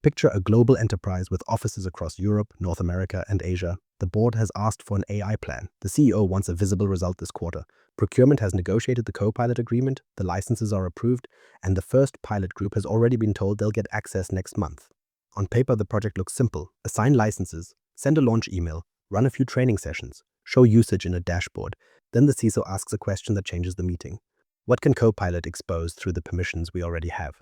Picture a global enterprise with offices across Europe, North America, and Asia. The board has asked for an AI plan. The CEO wants a visible result this quarter. Procurement has negotiated the Copilot agreement, the licenses are approved, and the first pilot group has already been told they'll get access next month. On paper, the project looks simple. Assign licenses, send a launch email, run a few training sessions, show usage in a dashboard. Then the CISO asks a question that changes the meeting. What can Copilot expose through the permissions we already have?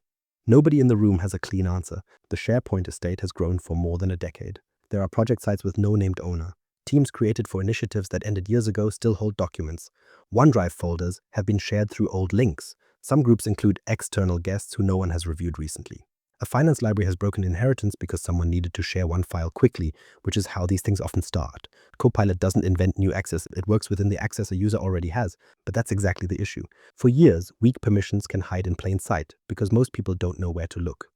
Nobody in the room has a clean answer. The SharePoint estate has grown for more than a decade. There are project sites with no named owner. Teams created for initiatives that ended years ago still hold documents. OneDrive folders have been shared through old links. Some groups include external guests who no one has reviewed recently. A finance library has broken inheritance because someone needed to share one file quickly, which is how these things often start. Copilot doesn't invent new access, it works within the access a user already has, but that's exactly the issue. For years, weak permissions can hide in plain sight because most people don't know where to look.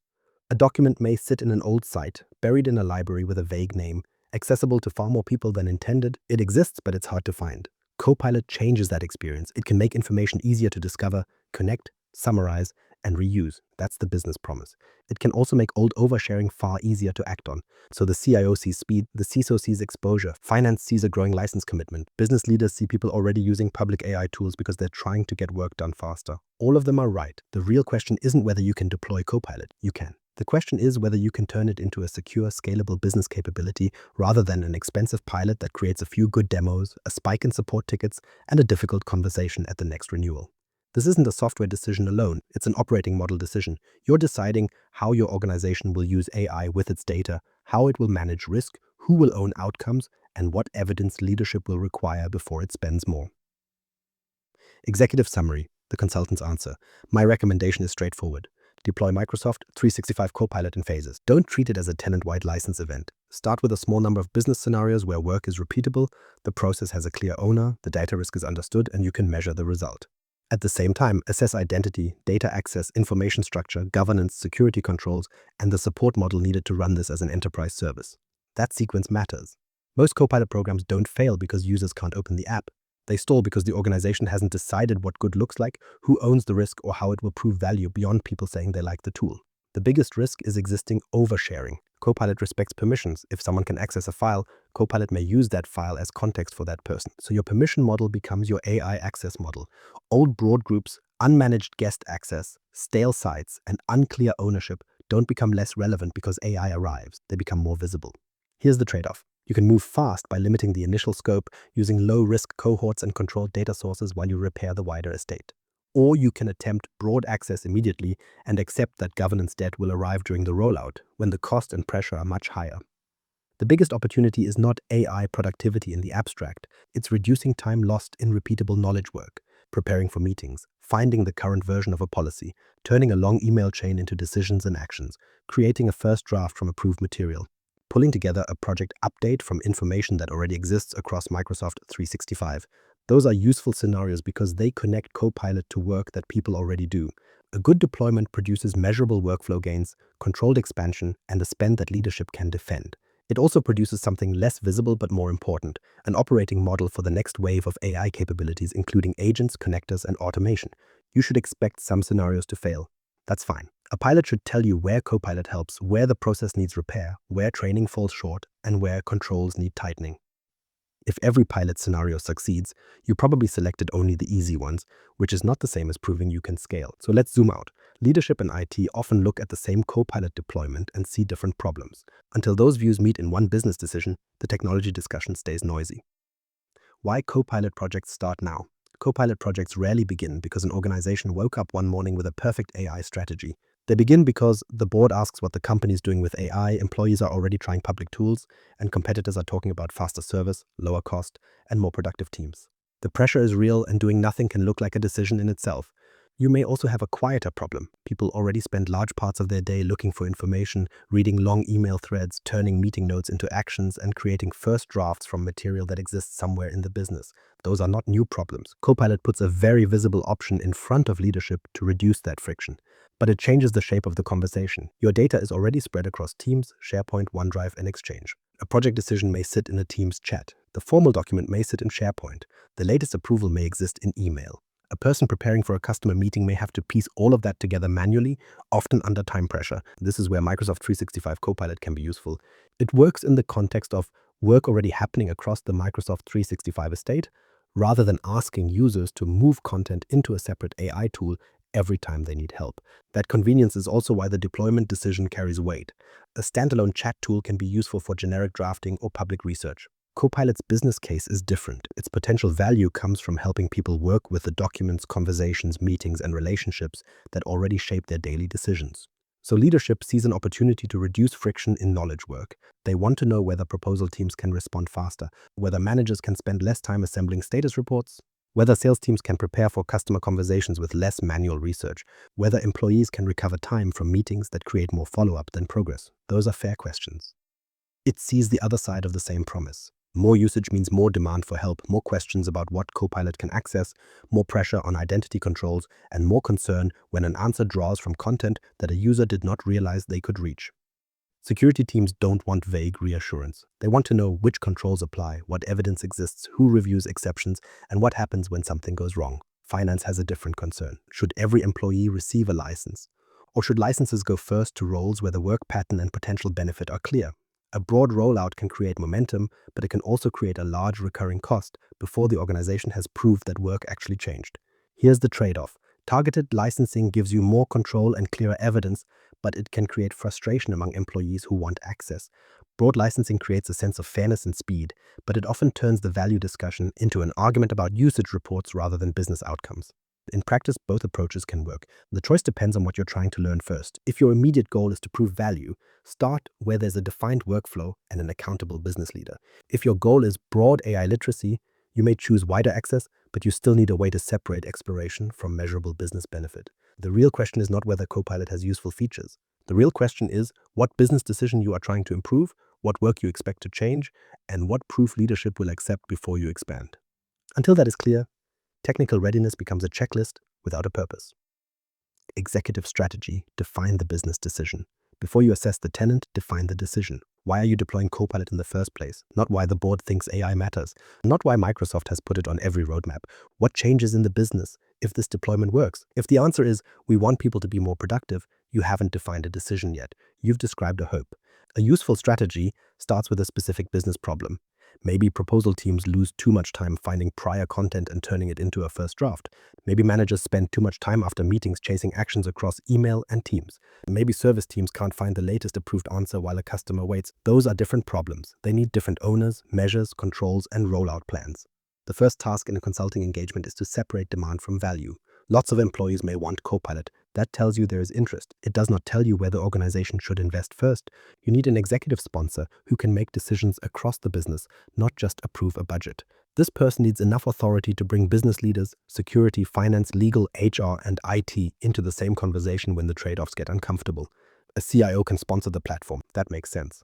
A document may sit in an old site, buried in a library with a vague name, accessible to far more people than intended. It exists, but it's hard to find. Copilot changes that experience. It can make information easier to discover, connect, summarize, and reuse. That's the business promise. It can also make old oversharing far easier to act on. So the CIO sees speed, the CISO sees exposure, finance sees a growing license commitment, business leaders see people already using public AI tools because they're trying to get work done faster. All of them are right. The real question isn't whether you can deploy Copilot. You can. The question is whether you can turn it into a secure, scalable business capability rather than an expensive pilot that creates a few good demos, a spike in support tickets, and a difficult conversation at the next renewal. This isn't a software decision alone, it's an operating model decision. You're deciding how your organization will use AI with its data, how it will manage risk, who will own outcomes, and what evidence leadership will require before it spends more. Executive summary, the consultant's answer. My recommendation is straightforward. Deploy Microsoft 365 Copilot in phases. Don't treat it as a tenant-wide license event. Start with a small number of business scenarios where work is repeatable, the process has a clear owner, the data risk is understood, and you can measure the result. At the same time, assess identity, data access, information structure, governance, security controls, and the support model needed to run this as an enterprise service. That sequence matters. Most Copilot programs don't fail because users can't open the app. They stall because the organization hasn't decided what good looks like, who owns the risk, or how it will prove value beyond people saying they like the tool. The biggest risk is existing oversharing. Copilot respects permissions. If someone can access a file, Copilot may use that file as context for that person. So your permission model becomes your AI access model. Old broad groups, unmanaged guest access, stale sites, and unclear ownership don't become less relevant because AI arrives. They become more visible. Here's the trade-off. You can move fast by limiting the initial scope, using low-risk cohorts and controlled data sources while you repair the wider estate. Or you can attempt broad access immediately and accept that governance debt will arrive during the rollout, when the cost and pressure are much higher. The biggest opportunity is not AI productivity in the abstract. It's reducing time lost in repeatable knowledge work, preparing for meetings, finding the current version of a policy, turning a long email chain into decisions and actions, creating a first draft from approved material, pulling together a project update from information that already exists across Microsoft 365. Those are useful scenarios because they connect Copilot to work that people already do. A good deployment produces measurable workflow gains, controlled expansion, and a spend that leadership can defend. It also produces something less visible but more important, an operating model for the next wave of AI capabilities, including agents, connectors, and automation. You should expect some scenarios to fail. That's fine. A pilot should tell you where Copilot helps, where the process needs repair, where training falls short, and where controls need tightening. If every pilot scenario succeeds, you probably selected only the easy ones, which is not the same as proving you can scale. So let's zoom out. Leadership and IT often look at the same Copilot deployment and see different problems. Until those views meet in one business decision, the technology discussion stays noisy. Why Copilot projects start now? Copilot projects rarely begin because an organization woke up one morning with a perfect AI strategy. They begin because the board asks what the company is doing with AI, employees are already trying public tools, and competitors are talking about faster service, lower cost, and more productive teams. The pressure is real, and doing nothing can look like a decision in itself. You may also have a quieter problem. People already spend large parts of their day looking for information, reading long email threads, turning meeting notes into actions, and creating first drafts from material that exists somewhere in the business. Those are not new problems. Copilot puts a very visible option in front of leadership to reduce that friction. But it changes the shape of the conversation. Your data is already spread across Teams, SharePoint, OneDrive, and Exchange. A project decision may sit in a Teams chat. The formal document may sit in SharePoint. The latest approval may exist in email. A person preparing for a customer meeting may have to piece all of that together manually, often under time pressure. This is where Microsoft 365 Copilot can be useful. It works in the context of work already happening across the Microsoft 365 estate, rather than asking users to move content into a separate AI tool every time they need help. That convenience is also why the deployment decision carries weight. A standalone chat tool can be useful for generic drafting or public research. Copilot's business case is different. Its potential value comes from helping people work with the documents, conversations, meetings, and relationships that already shape their daily decisions. So leadership sees an opportunity to reduce friction in knowledge work. They want to know whether proposal teams can respond faster, whether managers can spend less time assembling status reports, whether sales teams can prepare for customer conversations with less manual research, whether employees can recover time from meetings that create more follow-up than progress. Those are fair questions. It sees the other side of the same promise. More usage means more demand for help, more questions about what Copilot can access, more pressure on identity controls, and more concern when an answer draws from content that a user did not realize they could reach. Security teams don't want vague reassurance. They want to know which controls apply, what evidence exists, who reviews exceptions, and what happens when something goes wrong. Finance has a different concern. Should every employee receive a license? Or should licenses go first to roles where the work pattern and potential benefit are clear? A broad rollout can create momentum, but it can also create a large recurring cost before the organization has proved that work actually changed. Here's the trade-off. Targeted licensing gives you more control and clearer evidence, but it can create frustration among employees who want access. Broad licensing creates a sense of fairness and speed, but it often turns the value discussion into an argument about usage reports rather than business outcomes. In practice, both approaches can work. The choice depends on what you're trying to learn first. If your immediate goal is to prove value, start where there's a defined workflow and an accountable business leader. If your goal is broad AI literacy, you may choose wider access, but you still need a way to separate exploration from measurable business benefit. The real question is not whether Copilot has useful features. The real question is what business decision you are trying to improve, what work you expect to change, and what proof leadership will accept before you expand. Until that is clear, technical readiness becomes a checklist without a purpose. Executive strategy: define the business decision. Before you assess the tenant, define the decision. Why are you deploying Copilot in the first place? Not why the board thinks AI matters. Not why Microsoft has put it on every roadmap. What changes in the business if this deployment works? If the answer is, we want people to be more productive, you haven't defined a decision yet. You've described a hope. A useful strategy starts with a specific business problem. Maybe proposal teams lose too much time finding prior content and turning it into a first draft. Maybe managers spend too much time after meetings chasing actions across email and Teams. Maybe service teams can't find the latest approved answer while a customer waits. Those are different problems. They need different owners, measures, controls, and rollout plans. The first task in a consulting engagement is to separate demand from value. Lots of employees may want Copilot. That tells you there is interest. It does not tell you where the organization should invest first. You need an executive sponsor who can make decisions across the business, not just approve a budget. This person needs enough authority to bring business leaders, security, finance, legal, HR, and IT into the same conversation when the trade-offs get uncomfortable. A CIO can sponsor the platform. That makes sense.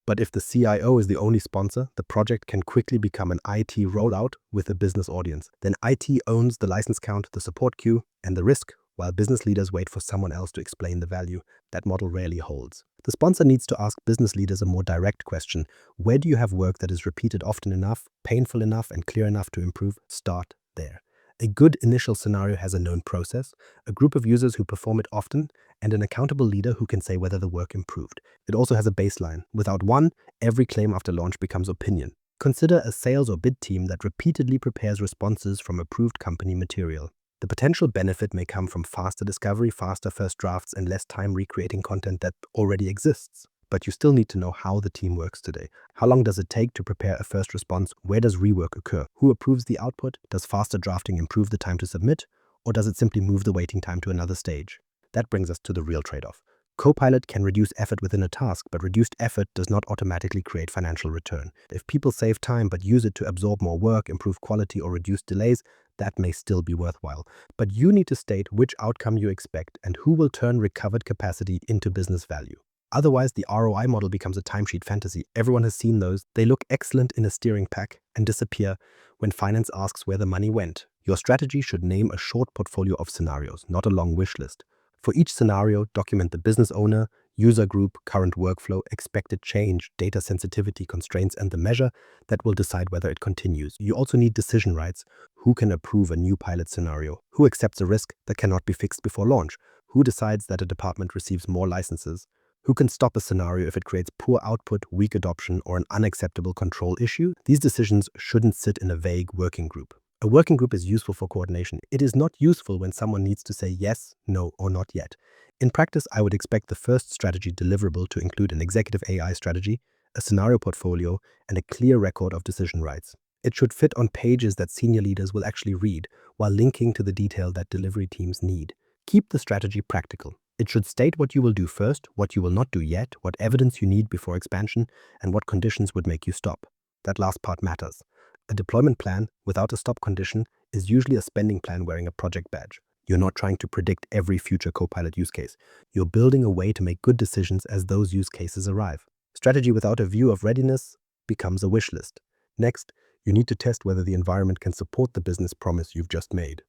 But if the CIO is the only sponsor, the project can quickly become an IT rollout with a business audience. Then IT owns the license count, the support queue, and the risk, while business leaders wait for someone else to explain the value. That model rarely holds. The sponsor needs to ask business leaders a more direct question. Where do you have work that is repeated often enough, painful enough, and clear enough to improve? Start there. A good initial scenario has a known process, a group of users who perform it often, and an accountable leader who can say whether the work improved. It also has a baseline. Without one, every claim after launch becomes opinion. Consider a sales or bid team that repeatedly prepares responses from approved company material. The potential benefit may come from faster discovery, faster first drafts, and less time recreating content that already exists. But you still need to know how the team works today. How long does it take to prepare a first response? Where does rework occur? Who approves the output? Does faster drafting improve the time to submit? Or does it simply move the waiting time to another stage? That brings us to the real trade-off. Copilot can reduce effort within a task, but reduced effort does not automatically create financial return. If people save time but use it to absorb more work, improve quality, or reduce delays, that may still be worthwhile. But you need to state which outcome you expect and who will turn recovered capacity into business value. Otherwise, the ROI model becomes a timesheet fantasy. Everyone has seen those. They look excellent in a steering pack and disappear when finance asks where the money went. Your strategy should name a short portfolio of scenarios, not a long wish list. For each scenario, document the business owner, user group, current workflow, expected change, data sensitivity constraints, and the measure that will decide whether it continues. You also need decision rights. Who can approve a new pilot scenario? Who accepts a risk that cannot be fixed before launch? Who decides that a department receives more licenses? Who can stop a scenario if it creates poor output, weak adoption, or an unacceptable control issue? These decisions shouldn't sit in a vague working group. A working group is useful for coordination. It is not useful when someone needs to say yes, no, or not yet. In practice, I would expect the first strategy deliverable to include an executive AI strategy, a scenario portfolio, and a clear record of decision rights. It should fit on pages that senior leaders will actually read, while linking to the detail that delivery teams need. Keep the strategy practical. It should state what you will do first, what you will not do yet, what evidence you need before expansion, and what conditions would make you stop. That last part matters. A deployment plan without a stop condition is usually a spending plan wearing a project badge. You're not trying to predict every future Copilot use case. You're building a way to make good decisions as those use cases arrive. Strategy without a view of readiness becomes a wish list. Next, you need to test whether the environment can support the business promise you've just made.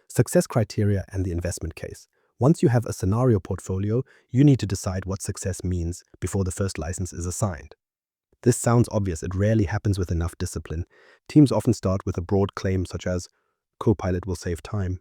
Success criteria and the investment case. Once you have a scenario portfolio, you need to decide what success means before the first license is assigned. This sounds obvious. It rarely happens with enough discipline. Teams often start with a broad claim such as, Copilot will save time.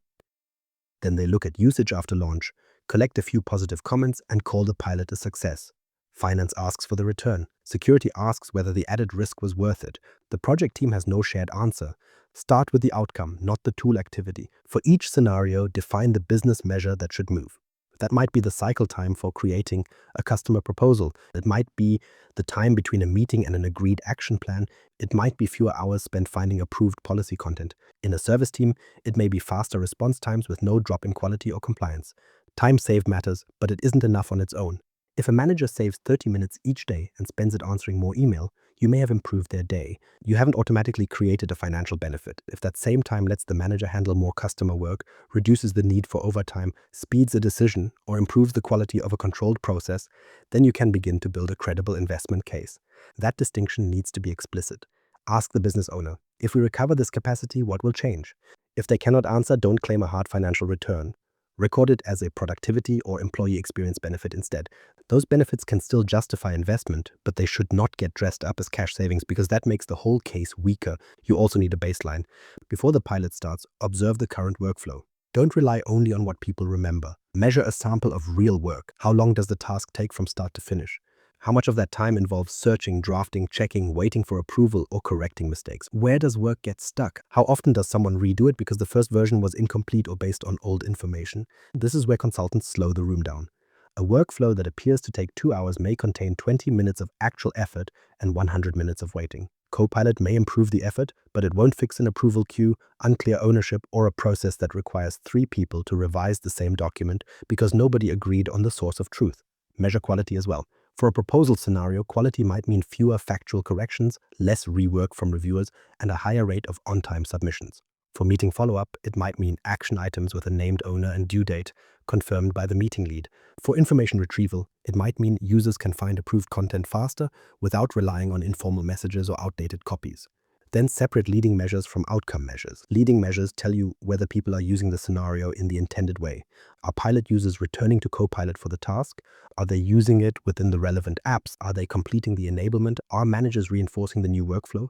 Then they look at usage after launch, collect a few positive comments, and call the pilot a success. Finance asks for the return. Security asks whether the added risk was worth it. The project team has no shared answer. Start with the outcome, not the tool activity. For each scenario, define the business measure that should move. That might be the cycle time for creating a customer proposal. It might be the time between a meeting and an agreed action plan. It might be fewer hours spent finding approved policy content. In a service team, it may be faster response times with no drop in quality or compliance. Time saved matters, but it isn't enough on its own. If a manager saves 30 minutes each day and spends it answering more email, you may have improved their day. You haven't automatically created a financial benefit. If that same time lets the manager handle more customer work, reduces the need for overtime, speeds a decision, or improves the quality of a controlled process, then you can begin to build a credible investment case. That distinction needs to be explicit. Ask the business owner, if we recover this capacity, what will change? If they cannot answer, don't claim a hard financial return. Record it as a productivity or employee experience benefit instead. Those benefits can still justify investment, but they should not get dressed up as cash savings because that makes the whole case weaker. You also need a baseline. Before the pilot starts, observe the current workflow. Don't rely only on what people remember. Measure a sample of real work. How long does the task take from start to finish? How much of that time involves searching, drafting, checking, waiting for approval, or correcting mistakes? Where does work get stuck? How often does someone redo it because the first version was incomplete or based on old information? This is where consultants slow the room down. A workflow that appears to take 2 hours may contain 20 minutes of actual effort and 100 minutes of waiting. Copilot may improve the effort, but it won't fix an approval queue, unclear ownership, or a process that requires 3 people to revise the same document because nobody agreed on the source of truth. Measure quality as well. For a proposal scenario, quality might mean fewer factual corrections, less rework from reviewers, and a higher rate of on-time submissions. For meeting follow-up, it might mean action items with a named owner and due date, confirmed by the meeting lead. For information retrieval, it might mean users can find approved content faster without relying on informal messages or outdated copies. Then separate leading measures from outcome measures. Leading measures tell you whether people are using the scenario in the intended way. Are pilot users returning to Copilot for the task? Are they using it within the relevant apps? Are they completing the enablement? Are managers reinforcing the new workflow?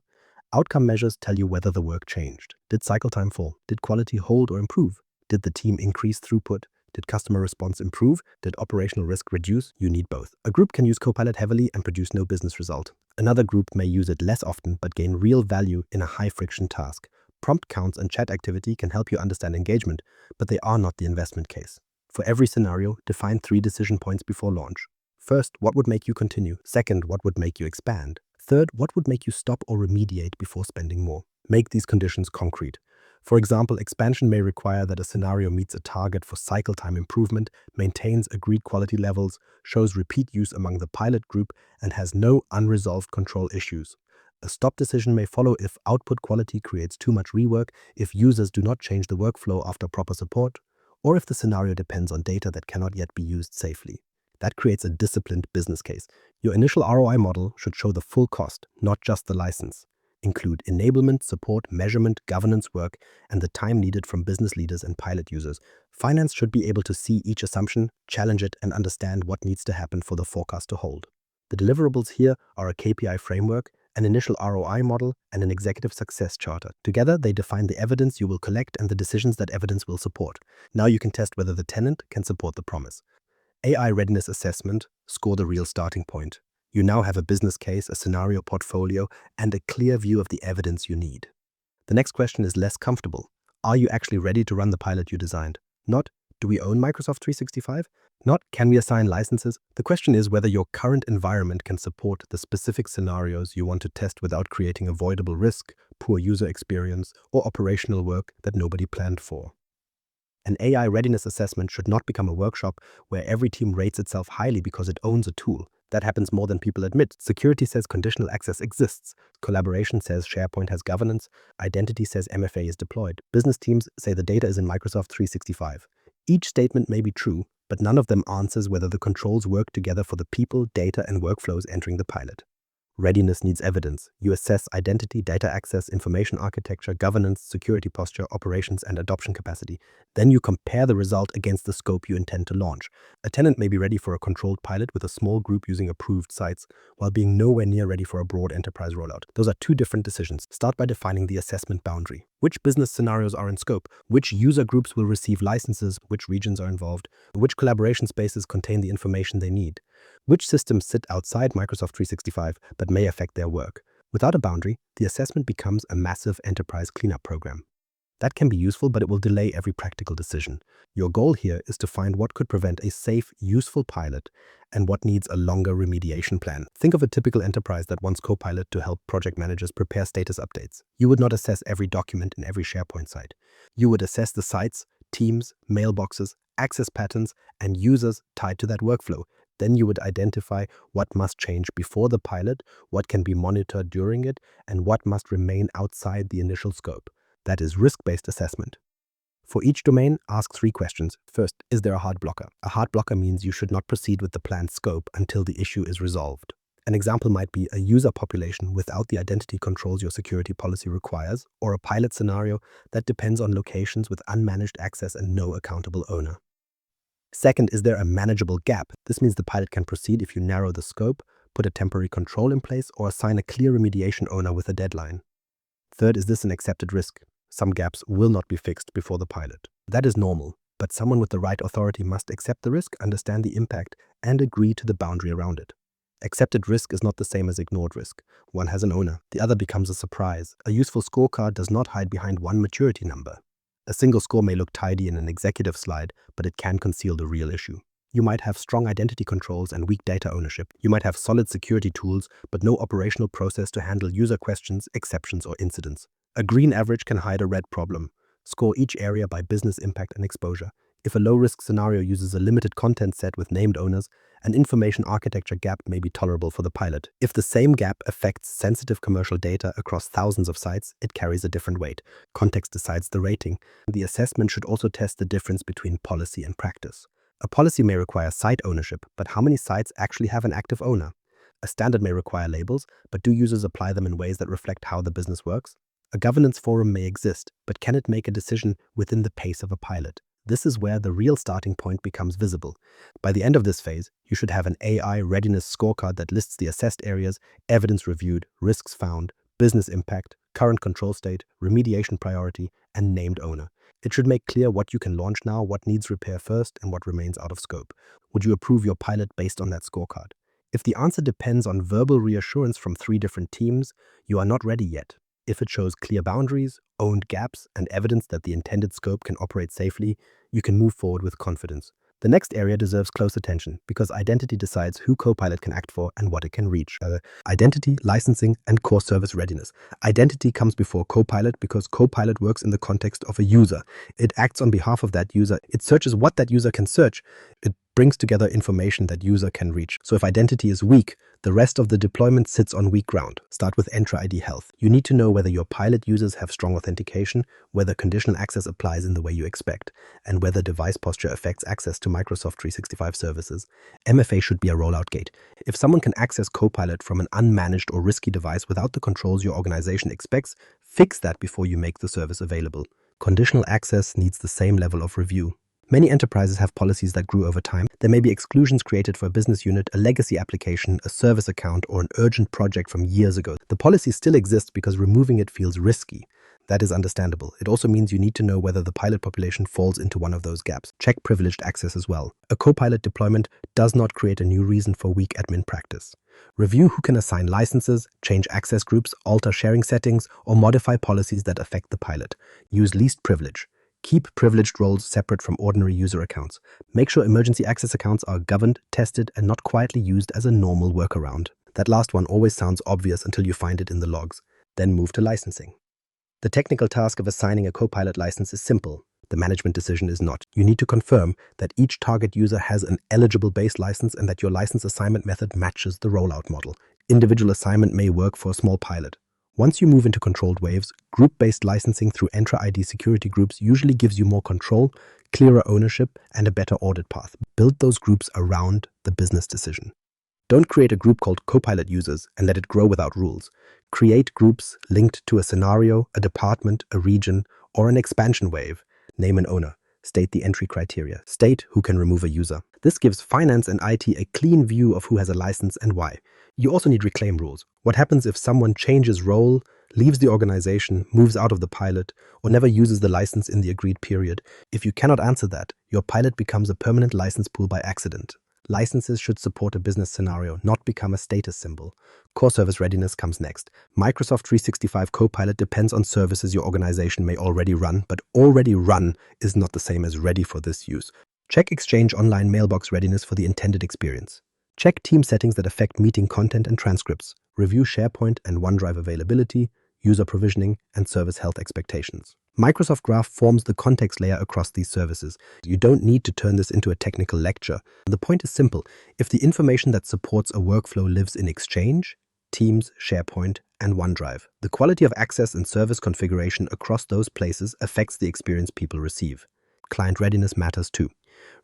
Outcome measures tell you whether the work changed. Did cycle time fall? Did quality hold or improve? Did the team increase throughput? Did customer response improve? Did operational risk reduce? You need both. A group can use Copilot heavily and produce no business result. Another group may use it less often but gain real value in a high-friction task. Prompt counts and chat activity can help you understand engagement, but they are not the investment case. For every scenario, define 3 decision points before launch. First, what would make you continue? Second, what would make you expand? Third, what would make you stop or remediate before spending more? Make these conditions concrete. For example, expansion may require that a scenario meets a target for cycle time improvement, maintains agreed quality levels, shows repeat use among the pilot group, and has no unresolved control issues. A stop decision may follow if output quality creates too much rework, if users do not change the workflow after proper support, or if the scenario depends on data that cannot yet be used safely. That creates a disciplined business case. Your initial ROI model should show the full cost, not just the license. include enablement, support, measurement, governance work, and the time needed from business leaders and pilot users. Finance should be able to see each assumption, challenge it, and understand what needs to happen for the forecast to hold. The deliverables here are a KPI framework, an initial ROI model, and an executive success charter. Together, they define the evidence you will collect and the decisions that evidence will support. Now you can test whether the tenant can support the promise. AI readiness assessment, score the real starting point. You now have a business case, a scenario portfolio, and a clear view of the evidence you need. The next question is less comfortable. Are you actually ready to run the pilot you designed? Not, do we own Microsoft 365? Not, can we assign licenses? The question is whether your current environment can support the specific scenarios you want to test without creating avoidable risk, poor user experience, or operational work that nobody planned for. An AI readiness assessment should not become a workshop where every team rates itself highly because it owns a tool. That happens more than people admit. Security says conditional access exists. Collaboration says SharePoint has governance. Identity says MFA is deployed. Business teams say the data is in Microsoft 365. Each statement may be true, but none of them answers whether the controls work together for the people, data, and workflows entering the pilot. Readiness needs evidence. You assess identity, data access, information architecture, governance, security posture, operations, and adoption capacity. Then you compare the result against the scope you intend to launch. A tenant may be ready for a controlled pilot with a small group using approved sites, while being nowhere near ready for a broad enterprise rollout. Those are two different decisions. Start by defining the assessment boundary. Which business scenarios are in scope? Which user groups will receive licenses? Which regions are involved? Which collaboration spaces contain the information they need? Which systems sit outside Microsoft 365 but may affect their work? Without a boundary, the assessment becomes a massive enterprise cleanup program. That can be useful, but it will delay every practical decision. Your goal here is to find what could prevent a safe, useful pilot and what needs a longer remediation plan. Think of a typical enterprise that wants Copilot to help project managers prepare status updates. You would not assess every document in every SharePoint site. You would assess the sites, teams, mailboxes, access patterns, and users tied to that workflow. Then you would identify what must change before the pilot, what can be monitored during it, and what must remain outside the initial scope. That is risk-based assessment. For each domain, ask 3 questions. First, is there a hard blocker? A hard blocker means you should not proceed with the planned scope until the issue is resolved. An example might be a user population without the identity controls your security policy requires, or a pilot scenario that depends on locations with unmanaged access and no accountable owner. Second, is there a manageable gap? This means the pilot can proceed if you narrow the scope, put a temporary control in place, or assign a clear remediation owner with a deadline. Third, is this an accepted risk? Some gaps will not be fixed before the pilot. That is normal, but someone with the right authority must accept the risk, understand the impact, and agree to the boundary around it. Accepted risk is not the same as ignored risk. One has an owner, the other becomes a surprise. A useful scorecard does not hide behind one maturity number. A single score may look tidy in an executive slide, but it can conceal the real issue. You might have strong identity controls and weak data ownership. You might have solid security tools, but no operational process to handle user questions, exceptions, or incidents. A green average can hide a red problem. Score each area by business impact and exposure. If a low-risk scenario uses a limited content set with named owners, an information architecture gap may be tolerable for the pilot. If the same gap affects sensitive commercial data across thousands of sites, it carries a different weight. Context decides the rating. The assessment should also test the difference between policy and practice. A policy may require site ownership, but how many sites actually have an active owner? A standard may require labels, but do users apply them in ways that reflect how the business works? A governance forum may exist, but can it make a decision within the pace of a pilot? This is where the real starting point becomes visible. By the end of this phase, you should have an AI readiness scorecard that lists the assessed areas, evidence reviewed, risks found, business impact, current control state, remediation priority, and named owner. It should make clear what you can launch now, what needs repair first, and what remains out of scope. Would you approve your pilot based on that scorecard? If the answer depends on verbal reassurance from 3 different teams, you are not ready yet. If it shows clear boundaries, owned gaps, and evidence that the intended scope can operate safely, you can move forward with confidence. The next area deserves close attention because identity decides who Copilot can act for and what it can reach. Identity, licensing, and core service readiness. Identity comes before Copilot because Copilot works in the context of a user. It acts on behalf of that user. It searches what that user can search. It brings together information that user can reach. So if identity is weak, The rest of the deployment sits on weak ground. Start with Entra ID Health. You need to know whether your pilot users have strong authentication, whether conditional access applies in the way you expect, and whether device posture affects access to Microsoft 365 services. MFA should be a rollout gate. If someone can access Copilot from an unmanaged or risky device without the controls your organization expects, fix that before you make the service available. Conditional access needs the same level of review. Many enterprises have policies that grew over time. There may be exclusions created for a business unit, a legacy application, a service account, or an urgent project from years ago. The policy still exists because removing it feels risky. That is understandable. It also means you need to know whether the pilot population falls into one of those gaps. Check privileged access as well. A Copilot deployment does not create a new reason for weak admin practice. Review who can assign licenses, change access groups, alter sharing settings, or modify policies that affect the pilot. Use least privilege. Keep privileged roles separate from ordinary user accounts. Make sure emergency access accounts are governed, tested, and not quietly used as a normal workaround. That last one always sounds obvious until you find it in the logs. Then move to licensing. The technical task of assigning a Copilot license is simple. The management decision is not. You need to confirm that each target user has an eligible base license and that your license assignment method matches the rollout model. Individual assignment may work for a small pilot. Once you move into controlled waves, group-based licensing through Entra ID security groups usually gives you more control, clearer ownership, and a better audit path. Build those groups around the business decision. Don't create a group called Copilot users and let it grow without rules. Create groups linked to a scenario, a department, a region, or an expansion wave. Name an owner. State the entry criteria. State who can remove a user. This gives finance and IT a clean view of who has a license and why. You also need reclaim rules. What happens if someone changes role, leaves the organization, moves out of the pilot, or never uses the license in the agreed period? If you cannot answer that, your pilot becomes a permanent license pool by accident. Licenses should support a business scenario, not become a status symbol. Core service readiness comes next. Microsoft 365 Copilot depends on services your organization may already run, but already run is not the same as ready for this use. Check Exchange Online mailbox readiness for the intended experience. Check team settings that affect meeting content and transcripts. Review SharePoint and OneDrive availability, user provisioning, and service health expectations. Microsoft Graph forms the context layer across these services. You don't need to turn this into a technical lecture. The point is simple. If the information that supports a workflow lives in Exchange, Teams, SharePoint, and OneDrive, the quality of access and service configuration across those places affects the experience people receive. Client readiness matters too.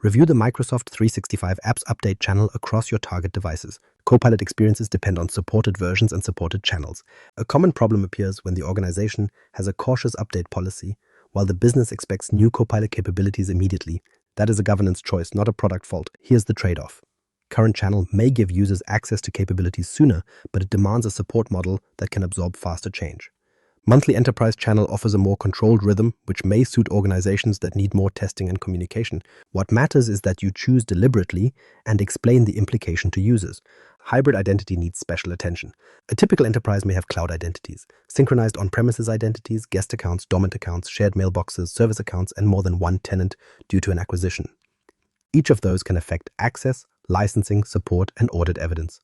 Review the Microsoft 365 Apps Update channel across your target devices. Copilot experiences depend on supported versions and supported channels. A common problem appears when the organization has a cautious update policy, while the business expects new Copilot capabilities immediately. That is a governance choice, not a product fault. Here's the trade-off. Current channel may give users access to capabilities sooner, but it demands a support model that can absorb faster change. Monthly Enterprise channel offers a more controlled rhythm, which may suit organizations that need more testing and communication. What matters is that you choose deliberately and explain the implication to users. Hybrid identity needs special attention. A typical enterprise may have cloud identities, synchronized on-premises identities, guest accounts, dormant accounts, shared mailboxes, service accounts, and more than one tenant due to an acquisition. Each of those can affect access, licensing, support, and audit evidence.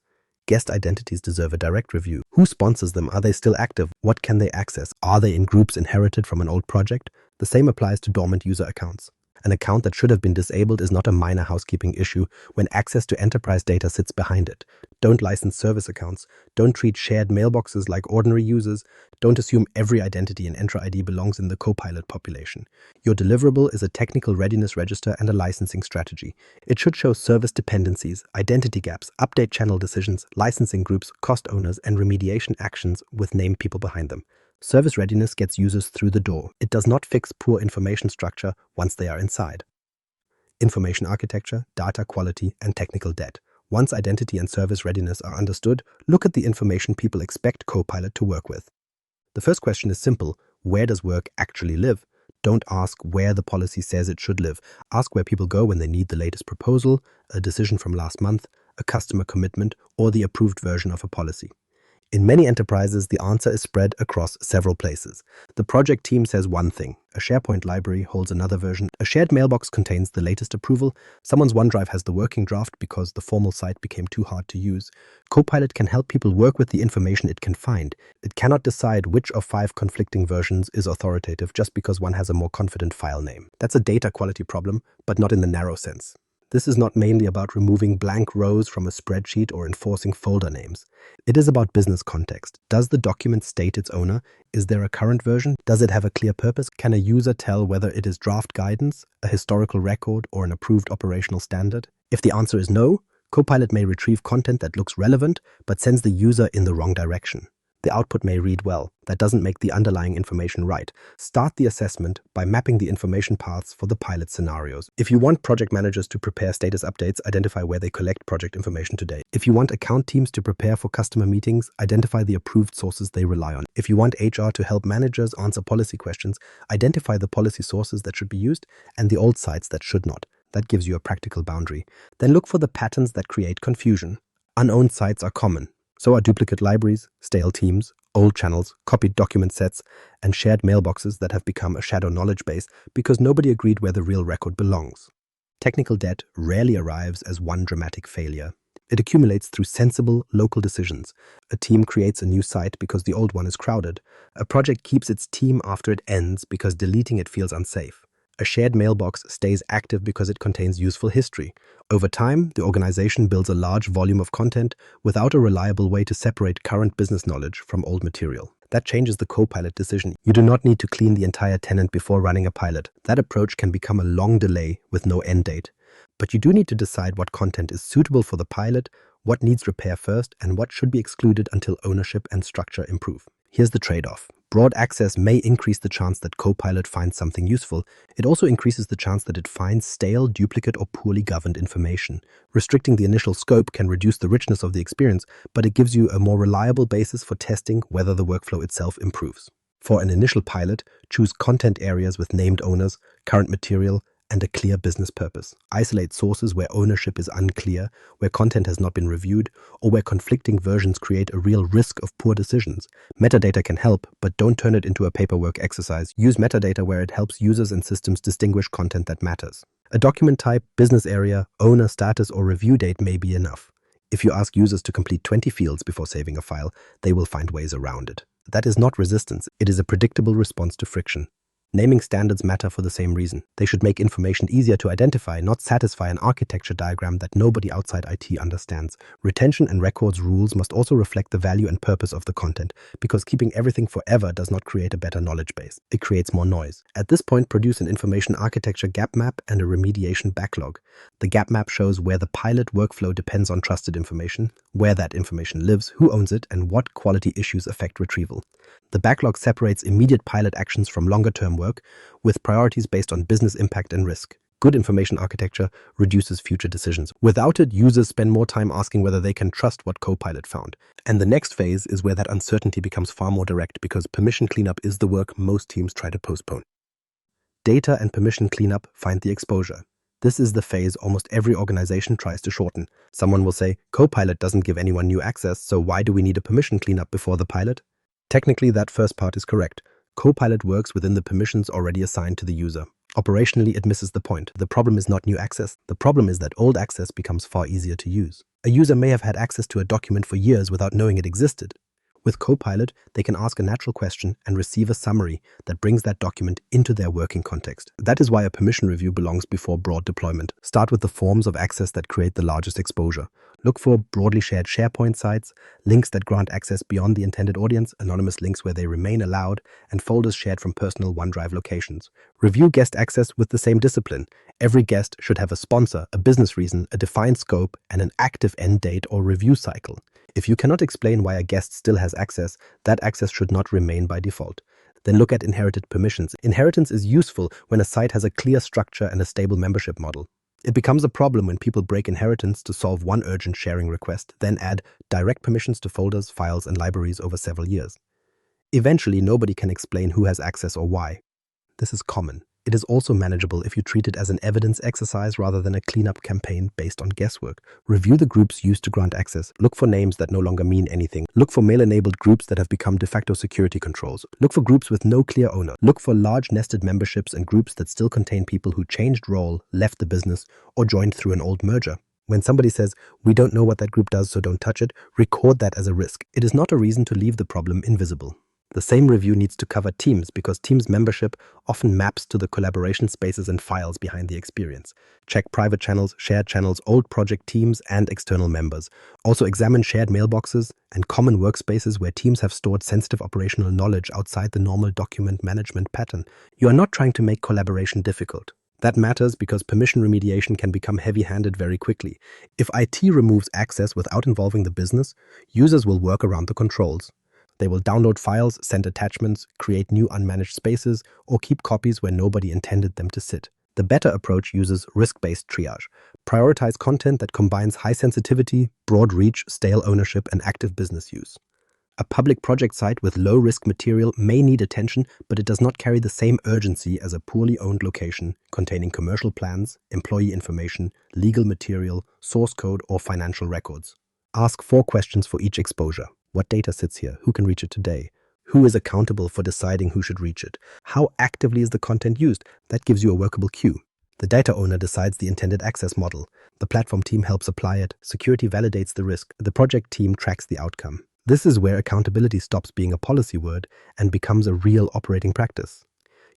Guest identities deserve a direct review. Who sponsors them? Are they still active? What can they access? Are they in groups inherited from an old project? The same applies to dormant user accounts. An account that should have been disabled is not a minor housekeeping issue when access to enterprise data sits behind it. Don't license service accounts. Don't treat shared mailboxes like ordinary users. Don't assume every identity in Entra ID belongs in the Copilot population. Your deliverable is a technical readiness register and a licensing strategy. It should show service dependencies, identity gaps, update channel decisions, licensing groups, cost owners, and remediation actions with named people behind them. Service readiness gets users through the door. It does not fix poor information structure once they are inside. Information architecture, data quality, and technical debt. Once identity and service readiness are understood, look at the information people expect Copilot to work with. The first question is simple. Where does work actually live? Don't ask where the policy says it should live. Ask where people go when they need the latest proposal, a decision from last month, a customer commitment, or the approved version of a policy. In many enterprises, the answer is spread across several places. The project team says one thing, a SharePoint library holds another version, a shared mailbox contains the latest approval, someone's OneDrive has the working draft because the formal site became too hard to use. Copilot can help people work with the information it can find. It cannot decide which of 5 conflicting versions is authoritative just because one has a more confident file name. That's a data quality problem, but not in the narrow sense. This is not mainly about removing blank rows from a spreadsheet or enforcing folder names. It is about business context. Does the document state its owner? Is there a current version? Does it have a clear purpose? Can a user tell whether it is draft guidance, a historical record, or an approved operational standard? If the answer is no, Copilot may retrieve content that looks relevant but sends the user in the wrong direction. The output may read well. That doesn't make the underlying information right. Start the assessment by mapping the information paths for the pilot scenarios. If you want project managers to prepare status updates, identify where they collect project information today. If you want account teams to prepare for customer meetings, identify the approved sources they rely on. If you want HR to help managers answer policy questions, identify the policy sources that should be used and the old sites that should not. That gives you a practical boundary. Then look for the patterns that create confusion. Unowned sites are common. So are duplicate libraries, stale teams, old channels, copied document sets, and shared mailboxes that have become a shadow knowledge base because nobody agreed where the real record belongs. Technical debt rarely arrives as one dramatic failure. It accumulates through sensible, local decisions. A team creates a new site because the old one is crowded. A project keeps its team after it ends because deleting it feels unsafe. A shared mailbox stays active because it contains useful history. Over time, the organization builds a large volume of content without a reliable way to separate current business knowledge from old material. That changes the Copilot decision. You do not need to clean the entire tenant before running a pilot. That approach can become a long delay with no end date. But you do need to decide what content is suitable for the pilot, what needs repair first, and what should be excluded until ownership and structure improve. Here's the trade-off. Broad access may increase the chance that Copilot finds something useful. It also increases the chance that it finds stale, duplicate, or poorly governed information. Restricting the initial scope can reduce the richness of the experience, but it gives you a more reliable basis for testing whether the workflow itself improves. For an initial pilot, choose content areas with named owners, current material, and a clear business purpose. Isolate sources where ownership is unclear, where content has not been reviewed, or where conflicting versions create a real risk of poor decisions. Metadata can help, but don't turn it into a paperwork exercise. Use metadata where it helps users and systems distinguish content that matters. A document type, business area, owner status, or review date may be enough. If you ask users to complete 20 fields before saving a file, they will find ways around it. That is not resistance. It is a predictable response to friction. Naming standards matter for the same reason. They should make information easier to identify, not satisfy an architecture diagram that nobody outside IT understands. Retention and records rules must also reflect the value and purpose of the content, because keeping everything forever does not create a better knowledge base. It creates more noise. At this point, produce an information architecture gap map and a remediation backlog. The gap map shows where the pilot workflow depends on trusted information, where that information lives, who owns it, and what quality issues affect retrieval. The backlog separates immediate pilot actions from longer-term work, with priorities based on business impact and risk. Good information architecture reduces future decisions. Without it, users spend more time asking whether they can trust what Copilot found. And the next phase is where that uncertainty becomes far more direct, because permission cleanup is the work most teams try to postpone. Data and permission cleanup find the exposure. This is the phase almost every organization tries to shorten. Someone will say, Copilot doesn't give anyone new access, so why do we need a permission cleanup before the pilot? Technically, that first part is correct. Copilot works within the permissions already assigned to the user. Operationally, it misses the point. The problem is not new access. The problem is that old access becomes far easier to use. A user may have had access to a document for years without knowing it existed. With Copilot, they can ask a natural question and receive a summary that brings that document into their working context. That is why a permission review belongs before broad deployment. Start with the forms of access that create the largest exposure. Look for broadly shared SharePoint sites, links that grant access beyond the intended audience, anonymous links where they remain allowed, and folders shared from personal OneDrive locations. Review guest access with the same discipline. Every guest should have a sponsor, a business reason, a defined scope, and an active end date or review cycle. If you cannot explain why a guest still has access, that access should not remain by default. Then look at inherited permissions. Inheritance is useful when a site has a clear structure and a stable membership model. It becomes a problem when people break inheritance to solve one urgent sharing request, then add direct permissions to folders, files, and libraries over several years. Eventually, nobody can explain who has access or why. This is common. It is also manageable if you treat it as an evidence exercise rather than a cleanup campaign based on guesswork. Review the groups used to grant access. Look for names that no longer mean anything. Look for mail-enabled groups that have become de facto security controls. Look for groups with no clear owner. Look for large nested memberships and groups that still contain people who changed role, left the business, or joined through an old merger. When somebody says, "We don't know what that group does, so don't touch it," record that as a risk. It is not a reason to leave the problem invisible. The same review needs to cover Teams because Teams membership often maps to the collaboration spaces and files behind the experience. Check private channels, shared channels, old project teams, and external members. Also examine shared mailboxes and common workspaces where teams have stored sensitive operational knowledge outside the normal document management pattern. You are not trying to make collaboration difficult. That matters because permission remediation can become heavy-handed very quickly. If IT removes access without involving the business, users will work around the controls. They will download files, send attachments, create new unmanaged spaces, or keep copies where nobody intended them to sit. The better approach uses risk-based triage. Prioritize content that combines high sensitivity, broad reach, stale ownership, and active business use. A public project site with low-risk material may need attention, but it does not carry the same urgency as a poorly owned location containing commercial plans, employee information, legal material, source code, or financial records. Ask 4 questions for each exposure. What data sits here? Who can reach it today? Who is accountable for deciding who should reach it? How actively is the content used? That gives you a workable queue. The data owner decides the intended access model. The platform team helps apply it. Security validates the risk. The project team tracks the outcome. This is where accountability stops being a policy word and becomes a real operating practice.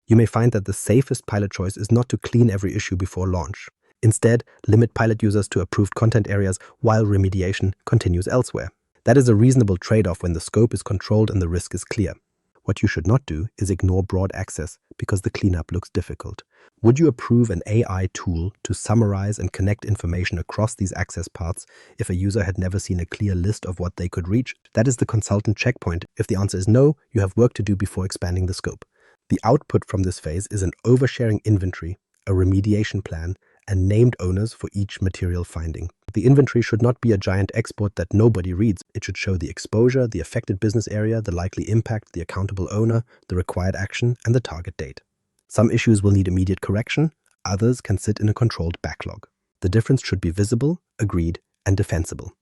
You may find that the safest pilot choice is not to clean every issue before launch. Instead, limit pilot users to approved content areas while remediation continues elsewhere. That is a reasonable trade-off when the scope is controlled and the risk is clear. What you should not do is ignore broad access because the cleanup looks difficult. Would you approve an AI tool to summarize and connect information across these access paths if a user had never seen a clear list of what they could reach? That is the consultant checkpoint. If the answer is no, you have work to do before expanding the scope. The output from this phase is an oversharing inventory, a remediation plan, and named owners for each material finding. The inventory should not be a giant export that nobody reads. It should show the exposure, the affected business area, the likely impact, the accountable owner, the required action, and the target date. Some issues will need immediate correction, others can sit in a controlled backlog. The difference should be visible, agreed, and defensible.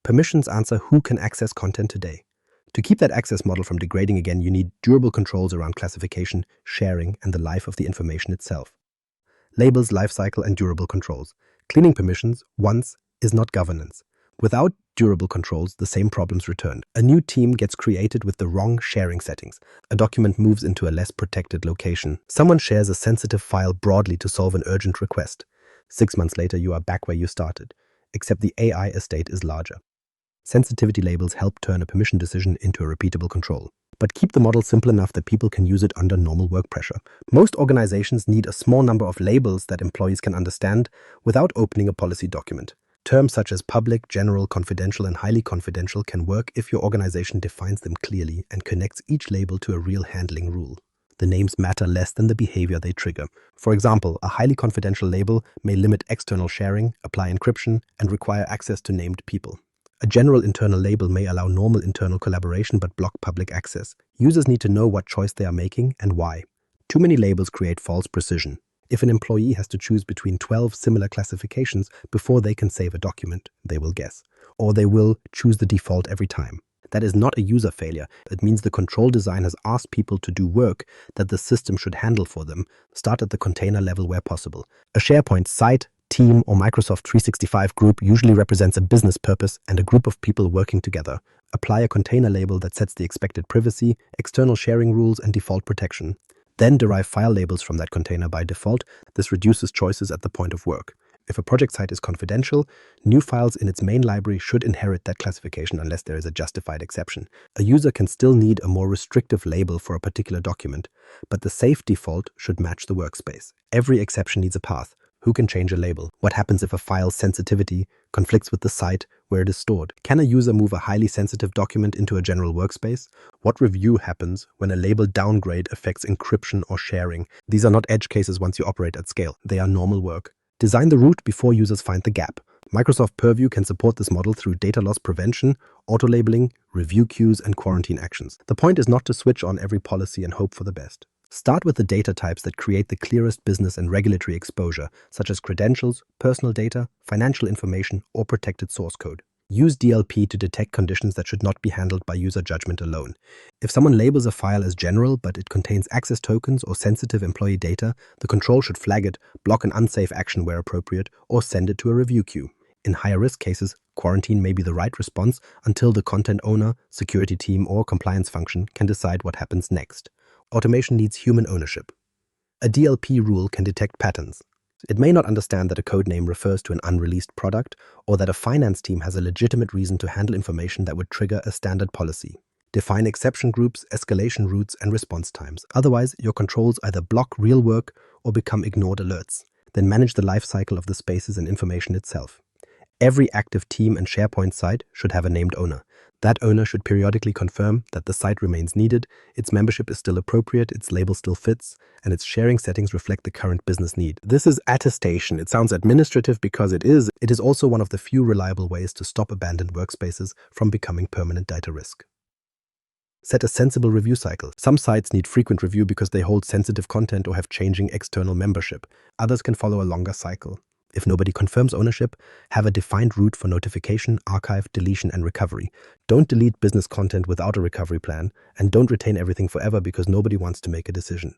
Permissions answer who can access content today. To keep that access model from degrading again, you need durable controls around classification, sharing, and the life of the information itself. Labels, lifecycle, and durable controls. Cleaning permissions once is not governance. Without durable controls, the same problems return. A new team gets created with the wrong sharing settings. A document moves into a less protected location. Someone shares a sensitive file broadly to solve an urgent request. 6 months later, you are back where you started, except the AI estate is larger. Sensitivity labels help turn a permission decision into a repeatable control. But keep the model simple enough that people can use it under normal work pressure. Most organizations need a small number of labels that employees can understand without opening a policy document. Terms such as public, general, confidential, and highly confidential can work if your organization defines them clearly and connects each label to a real handling rule. The names matter less than the behavior they trigger. For example, a highly confidential label may limit external sharing, apply encryption, and require access to named people. A general internal label may allow normal internal collaboration but block public access. Users need to know what choice they are making and why. Too many labels create false precision. If an employee has to choose between 12 similar classifications before they can save a document, they will guess. Or they will choose the default every time. That is not a user failure. It means the control design has asked people to do work that the system should handle for them. Start at the container level where possible. A SharePoint site, team, or Microsoft 365 group usually represents a business purpose and a group of people working together. Apply a container label that sets the expected privacy, external sharing rules, and default protection. Then derive file labels from that container by default. This reduces choices at the point of work. If a project site is confidential, new files in its main library should inherit that classification unless there is a justified exception. A user can still need a more restrictive label for a particular document, but the safe default should match the workspace. Every exception needs a path. Who can change a label? What happens if a file's sensitivity conflicts with the site where it is stored? Can a user move a highly sensitive document into a general workspace? What review happens when a label downgrade affects encryption or sharing? These are not edge cases once you operate at scale. They are normal work. Design the route before users find the gap. Microsoft Purview can support this model through data loss prevention, auto-labeling, review queues, and quarantine actions. The point is not to switch on every policy and hope for the best. Start with the data types that create the clearest business and regulatory exposure, such as credentials, personal data, financial information, or protected source code. Use DLP to detect conditions that should not be handled by user judgment alone. If someone labels a file as general, but it contains access tokens or sensitive employee data, the control should flag it, block an unsafe action where appropriate, or send it to a review queue. In higher risk cases, quarantine may be the right response until the content owner, security team, or compliance function can decide what happens next. Automation needs human ownership. A DLP rule can detect patterns. It may not understand that a code name refers to an unreleased product or that a finance team has a legitimate reason to handle information that would trigger a standard policy. Define exception groups, escalation routes, and response times. Otherwise, your controls either block real work or become ignored alerts. Then manage the lifecycle of the spaces and information itself. Every active team and SharePoint site should have a named owner. That owner should periodically confirm that the site remains needed, its membership is still appropriate, its label still fits, and its sharing settings reflect the current business need. This is attestation. It sounds administrative because it is. It is also one of the few reliable ways to stop abandoned workspaces from becoming permanent data risk. Set a sensible review cycle. Some sites need frequent review because they hold sensitive content or have changing external membership. Others can follow a longer cycle. If nobody confirms ownership, have a defined route for notification, archive, deletion, and recovery. Don't delete business content without a recovery plan, and don't retain everything forever because nobody wants to make a decision.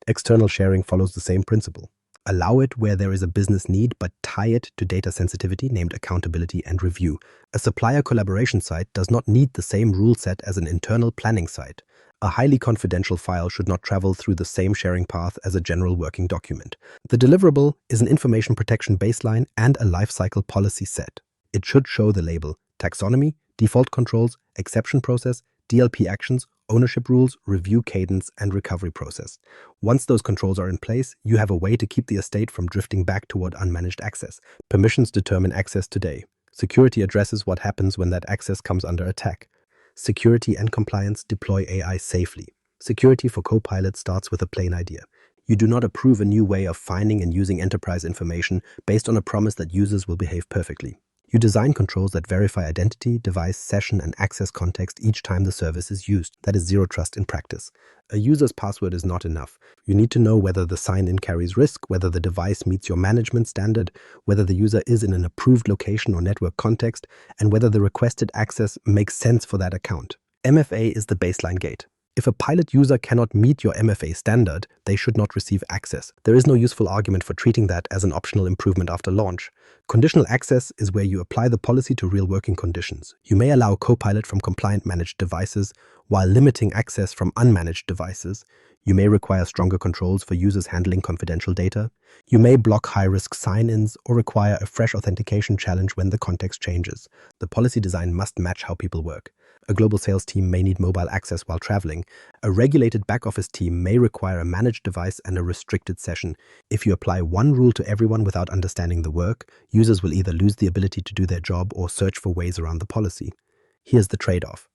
External sharing follows the same principle. Allow it where there is a business need, but tie it to data sensitivity named accountability and review. A supplier collaboration site does not need the same rule set as an internal planning site. A highly confidential file should not travel through the same sharing path as a general working document. The deliverable is an information protection baseline and a lifecycle policy set. It should show the label taxonomy, default controls, exception process, DLP actions, ownership rules, review cadence, and recovery process. Once those controls are in place, you have a way to keep the estate from drifting back toward unmanaged access. Permissions determine access today. Security addresses what happens when that access comes under attack. Security and compliance deploy AI safely. Security for Copilot starts with a plain idea. You do not approve a new way of finding and using enterprise information based on a promise that users will behave perfectly. You design controls that verify identity, device, session, and access context each time the service is used. That is zero trust in practice. A user's password is not enough. You need to know whether the sign-in carries risk, whether the device meets your management standard, whether the user is in an approved location or network context, and whether the requested access makes sense for that account. MFA is the baseline gate. If a pilot user cannot meet your MFA standard, they should not receive access. There is no useful argument for treating that as an optional improvement after launch. Conditional access is where you apply the policy to real working conditions. You may allow Copilot from compliant managed devices while limiting access from unmanaged devices. You may require stronger controls for users handling confidential data. You may block high-risk sign-ins or require a fresh authentication challenge when the context changes. The policy design must match how people work. A global sales team may need mobile access while traveling. A regulated back-office team may require a managed device and a restricted session. If you apply one rule to everyone without understanding the work, users will either lose the ability to do their job or search for ways around the policy. Here's the trade-off.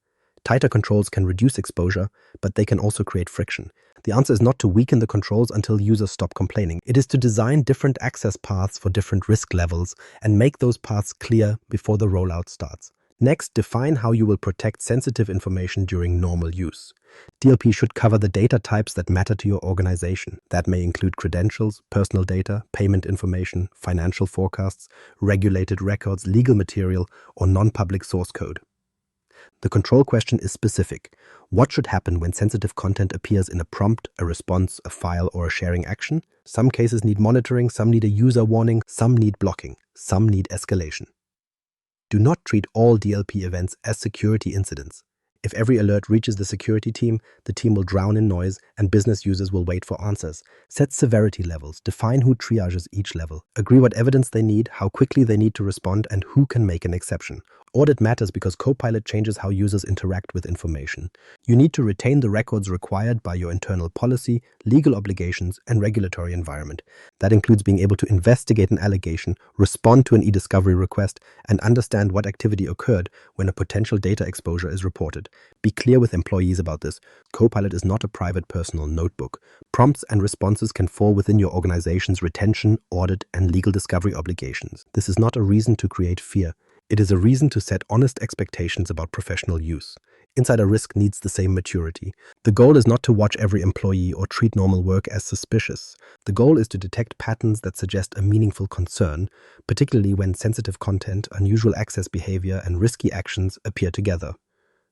Tighter controls can reduce exposure, but they can also create friction. The answer is not to weaken the controls until users stop complaining. It is to design different access paths for different risk levels and make those paths clear before the rollout starts. Next, define how you will protect sensitive information during normal use. DLP should cover the data types that matter to your organization. That may include credentials, personal data, payment information, financial forecasts, regulated records, legal material, or non-public source code. The control question is specific. What should happen when sensitive content appears in a prompt, a response, a file, or a sharing action? Some cases need monitoring, some need a user warning, some need blocking, some need escalation. Do not treat all DLP events as security incidents. If every alert reaches the security team, the team will drown in noise and business users will wait for answers. Set severity levels, define who triages each level, agree what evidence they need, how quickly they need to respond, and who can make an exception. Audit matters because Copilot changes how users interact with information. You need to retain the records required by your internal policy, legal obligations, and regulatory environment. That includes being able to investigate an allegation, respond to an e-discovery request, and understand what activity occurred when a potential data exposure is reported. Be clear with employees about this. Copilot is not a private personal notebook. Prompts and responses can fall within your organization's retention, audit, and legal discovery obligations. This is not a reason to create fear. It is a reason to set honest expectations about professional use. Insider risk needs the same maturity. The goal is not to watch every employee or treat normal work as suspicious. The goal is to detect patterns that suggest a meaningful concern, particularly when sensitive content, unusual access behavior, and risky actions appear together.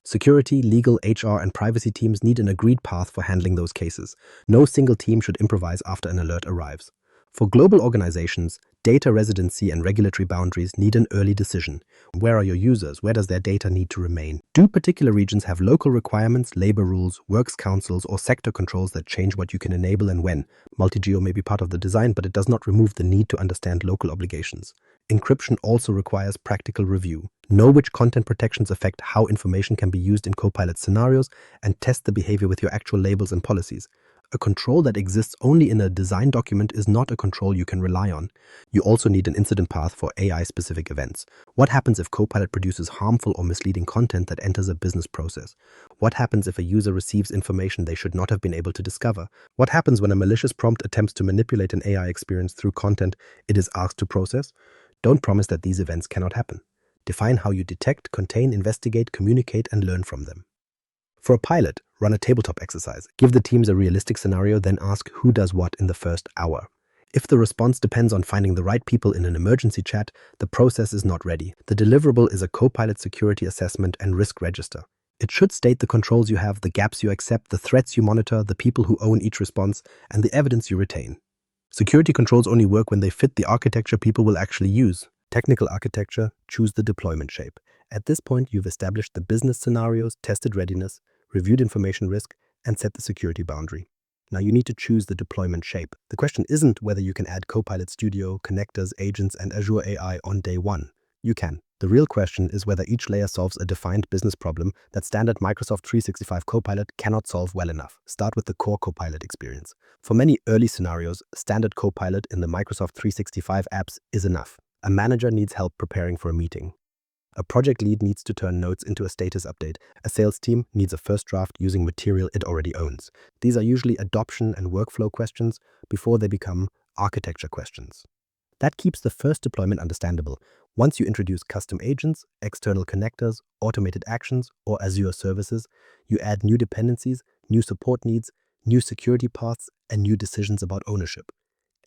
Security, legal, HR, and privacy teams need an agreed path for handling those cases. No single team should improvise after an alert arrives. For global organizations, data residency and regulatory boundaries need an early decision. Where are your users? Where does their data need to remain? Do particular regions have local requirements, labor rules, works councils, or sector controls that change what you can enable and when? Multi-geo may be part of the design, but it does not remove the need to understand local obligations. Encryption also requires practical review. Know which content protections affect how information can be used in Copilot scenarios and test the behavior with your actual labels and policies. A control that exists only in a design document is not a control you can rely on. You also need an incident path for AI-specific events. What happens if Copilot produces harmful or misleading content that enters a business process? What happens if a user receives information they should not have been able to discover? What happens when a malicious prompt attempts to manipulate an AI experience through content it is asked to process? Don't promise that these events cannot happen. Define how you detect, contain, investigate, communicate, and learn from them. For a pilot, run a tabletop exercise. Give the teams a realistic scenario, then ask who does what in the first hour. If the response depends on finding the right people in an emergency chat, the process is not ready. The deliverable is a Copilot security assessment and risk register. It should state the controls you have, the gaps you accept, the threats you monitor, the people who own each response, and the evidence you retain. Security controls only work when they fit the architecture people will actually use. Technical architecture, choose the deployment shape. At this point, you've established the business scenarios, tested readiness, reviewed information risk, and set the security boundary. Now you need to choose the deployment shape. The question isn't whether you can add Copilot Studio, connectors, agents, and Azure AI on day one. You can. The real question is whether each layer solves a defined business problem that standard Microsoft 365 Copilot cannot solve well enough. Start with the core Copilot experience. For many early scenarios, standard Copilot in the Microsoft 365 apps is enough. A manager needs help preparing for a meeting. A project lead needs to turn notes into a status update. A sales team needs a first draft using material it already owns. These are usually adoption and workflow questions before they become architecture questions. That keeps the first deployment understandable. Once you introduce custom agents, external connectors, automated actions, or Azure services, you add new dependencies, new support needs, new security paths, and new decisions about ownership.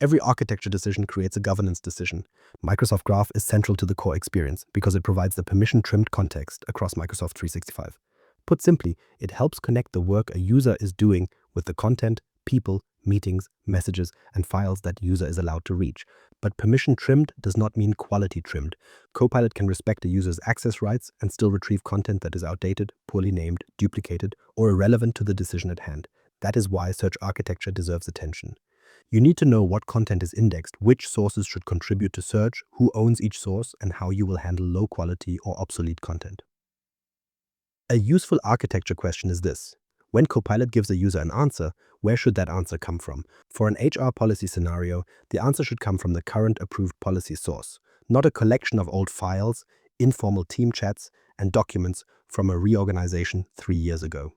Every architecture decision creates a governance decision. Microsoft Graph is central to the core experience because it provides the permission-trimmed context across Microsoft 365. Put simply, it helps connect the work a user is doing with the content, people, meetings, messages, and files that user is allowed to reach. But permission-trimmed does not mean quality-trimmed. Copilot can respect a user's access rights and still retrieve content that is outdated, poorly named, duplicated, or irrelevant to the decision at hand. That is why search architecture deserves attention. You need to know what content is indexed, which sources should contribute to search, who owns each source, and how you will handle low-quality or obsolete content. A useful architecture question is this. When Copilot gives a user an answer, where should that answer come from? For an HR policy scenario, the answer should come from the current approved policy source, not a collection of old files, informal team chats, and documents from a reorganization 3 years ago.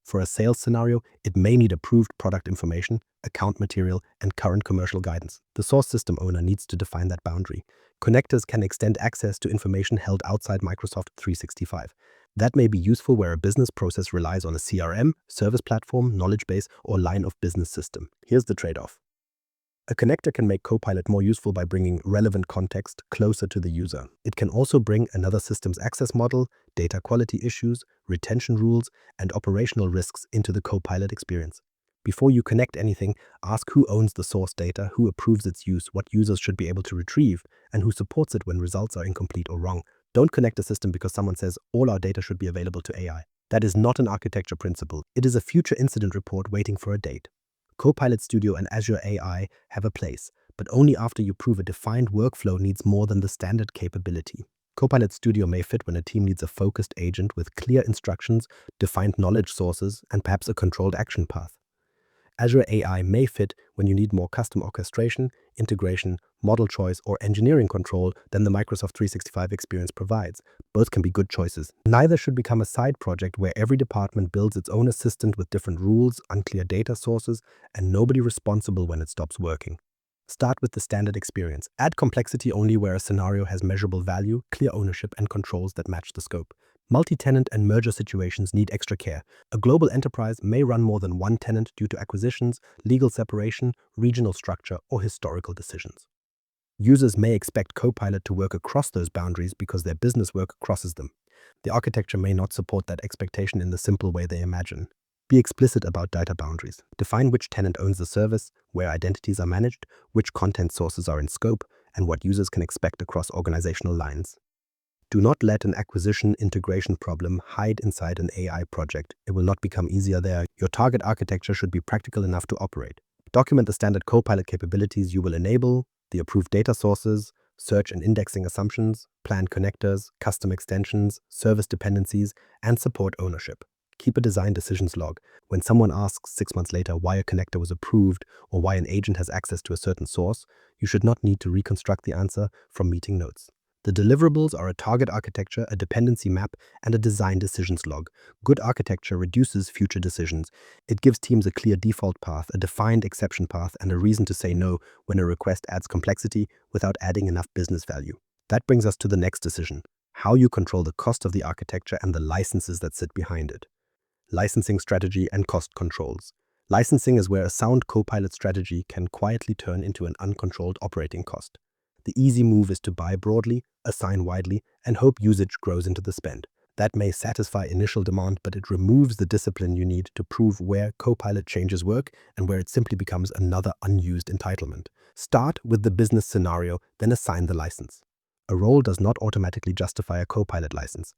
For a sales scenario, it may need approved product information, account material, and current commercial guidance. The source system owner needs to define that boundary. Connectors can extend access to information held outside Microsoft 365. That may be useful where a business process relies on a CRM, service platform, knowledge base, or line of business system. Here's the trade-off. A connector can make Copilot more useful by bringing relevant context closer to the user. It can also bring another system's access model, data quality issues, retention rules, and operational risks into the Copilot experience. Before you connect anything, ask who owns the source data, who approves its use, what users should be able to retrieve, and who supports it when results are incomplete or wrong. Don't connect a system because someone says all our data should be available to AI. That is not an architecture principle. It is a future incident report waiting for a date. Copilot Studio and Azure AI have a place, but only after you prove a defined workflow needs more than the standard capability. Copilot Studio may fit when a team needs a focused agent with clear instructions, defined knowledge sources, and perhaps a controlled action path. Azure AI may fit when you need more custom orchestration, integration, model choice, or engineering control than the Microsoft 365 experience provides. Both can be good choices. Neither should become a side project where every department builds its own assistant with different rules, unclear data sources, and nobody responsible when it stops working. Start with the standard experience. Add complexity only where a scenario has measurable value, clear ownership, and controls that match the scope. Multi-tenant and merger situations need extra care. A global enterprise may run more than one tenant due to acquisitions, legal separation, regional structure, or historical decisions. Users may expect Copilot to work across those boundaries because their business work crosses them. The architecture may not support that expectation in the simple way they imagine. Be explicit about data boundaries. Define which tenant owns the service, where identities are managed, which content sources are in scope, and what users can expect across organizational lines. Do not let an acquisition integration problem hide inside an AI project. It will not become easier there. Your target architecture should be practical enough to operate. Document the standard Copilot capabilities you will enable, the approved data sources, search and indexing assumptions, planned connectors, custom extensions, service dependencies, and support ownership. Keep a design decisions log. When someone asks 6 months later why a connector was approved or why an agent has access to a certain source, you should not need to reconstruct the answer from meeting notes. The deliverables are a target architecture, a dependency map, and a design decisions log. Good architecture reduces future decisions. It gives teams a clear default path, a defined exception path, and a reason to say no when a request adds complexity without adding enough business value. That brings us to the next decision: how you control the cost of the architecture and the licenses that sit behind it. Licensing strategy and cost controls. Licensing is where a sound Copilot strategy can quietly turn into an uncontrolled operating cost. The easy move is to buy broadly, assign widely, and hope usage grows into the spend. That may satisfy initial demand, but it removes the discipline you need to prove where Copilot changes work and where it simply becomes another unused entitlement. Start with the business scenario, then assign the license. A role does not automatically justify a Copilot license.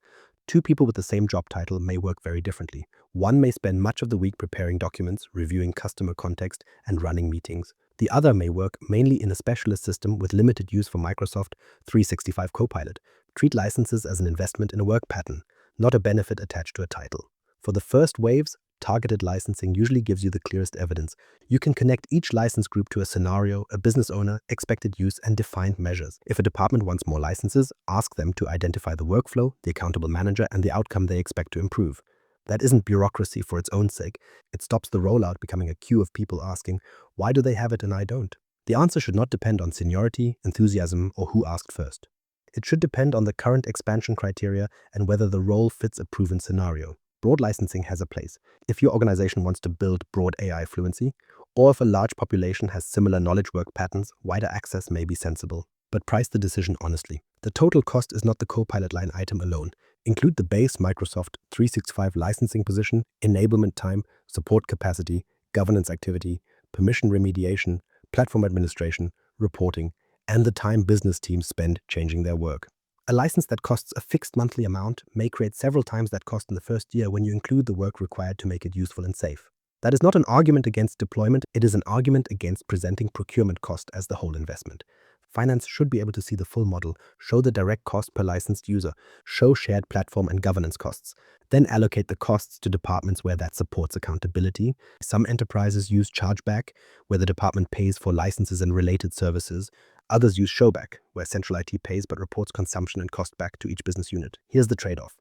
Two people with the same job title may work very differently. One may spend much of the week preparing documents, reviewing customer context, and running meetings. The other may work mainly in a specialist system with limited use for Microsoft 365 Copilot. Treat licenses as an investment in a work pattern, not a benefit attached to a title. For the first waves, targeted licensing usually gives you the clearest evidence. You can connect each license group to a scenario, a business owner, expected use, and defined measures. If a department wants more licenses, ask them to identify the workflow, the accountable manager, and the outcome they expect to improve. That isn't bureaucracy for its own sake. It stops the rollout becoming a queue of people asking, why do they have it and I don't? The answer should not depend on seniority, enthusiasm, or who asked first. It should depend on the current expansion criteria and whether the role fits a proven scenario. Broad licensing has a place if your organization wants to build broad AI fluency, or if a large population has similar knowledge work patterns, wider access may be sensible. But price the decision honestly. The total cost is not the Copilot line item alone. Include the base Microsoft 365 licensing position, enablement time, support capacity, governance activity, permission remediation, platform administration, reporting, and the time business teams spend changing their work. A license that costs a fixed monthly amount may create several times that cost in the first year when you include the work required to make it useful and safe. That is not an argument against deployment, it is an argument against presenting procurement cost as the whole investment. Finance should be able to see the full model, show the direct cost per licensed user, show shared platform and governance costs, then allocate the costs to departments where that supports accountability. Some enterprises use chargeback, where the department pays for licenses and related services. Others use showback, where central IT pays but reports consumption and cost back to each business unit. Here's the trade-off.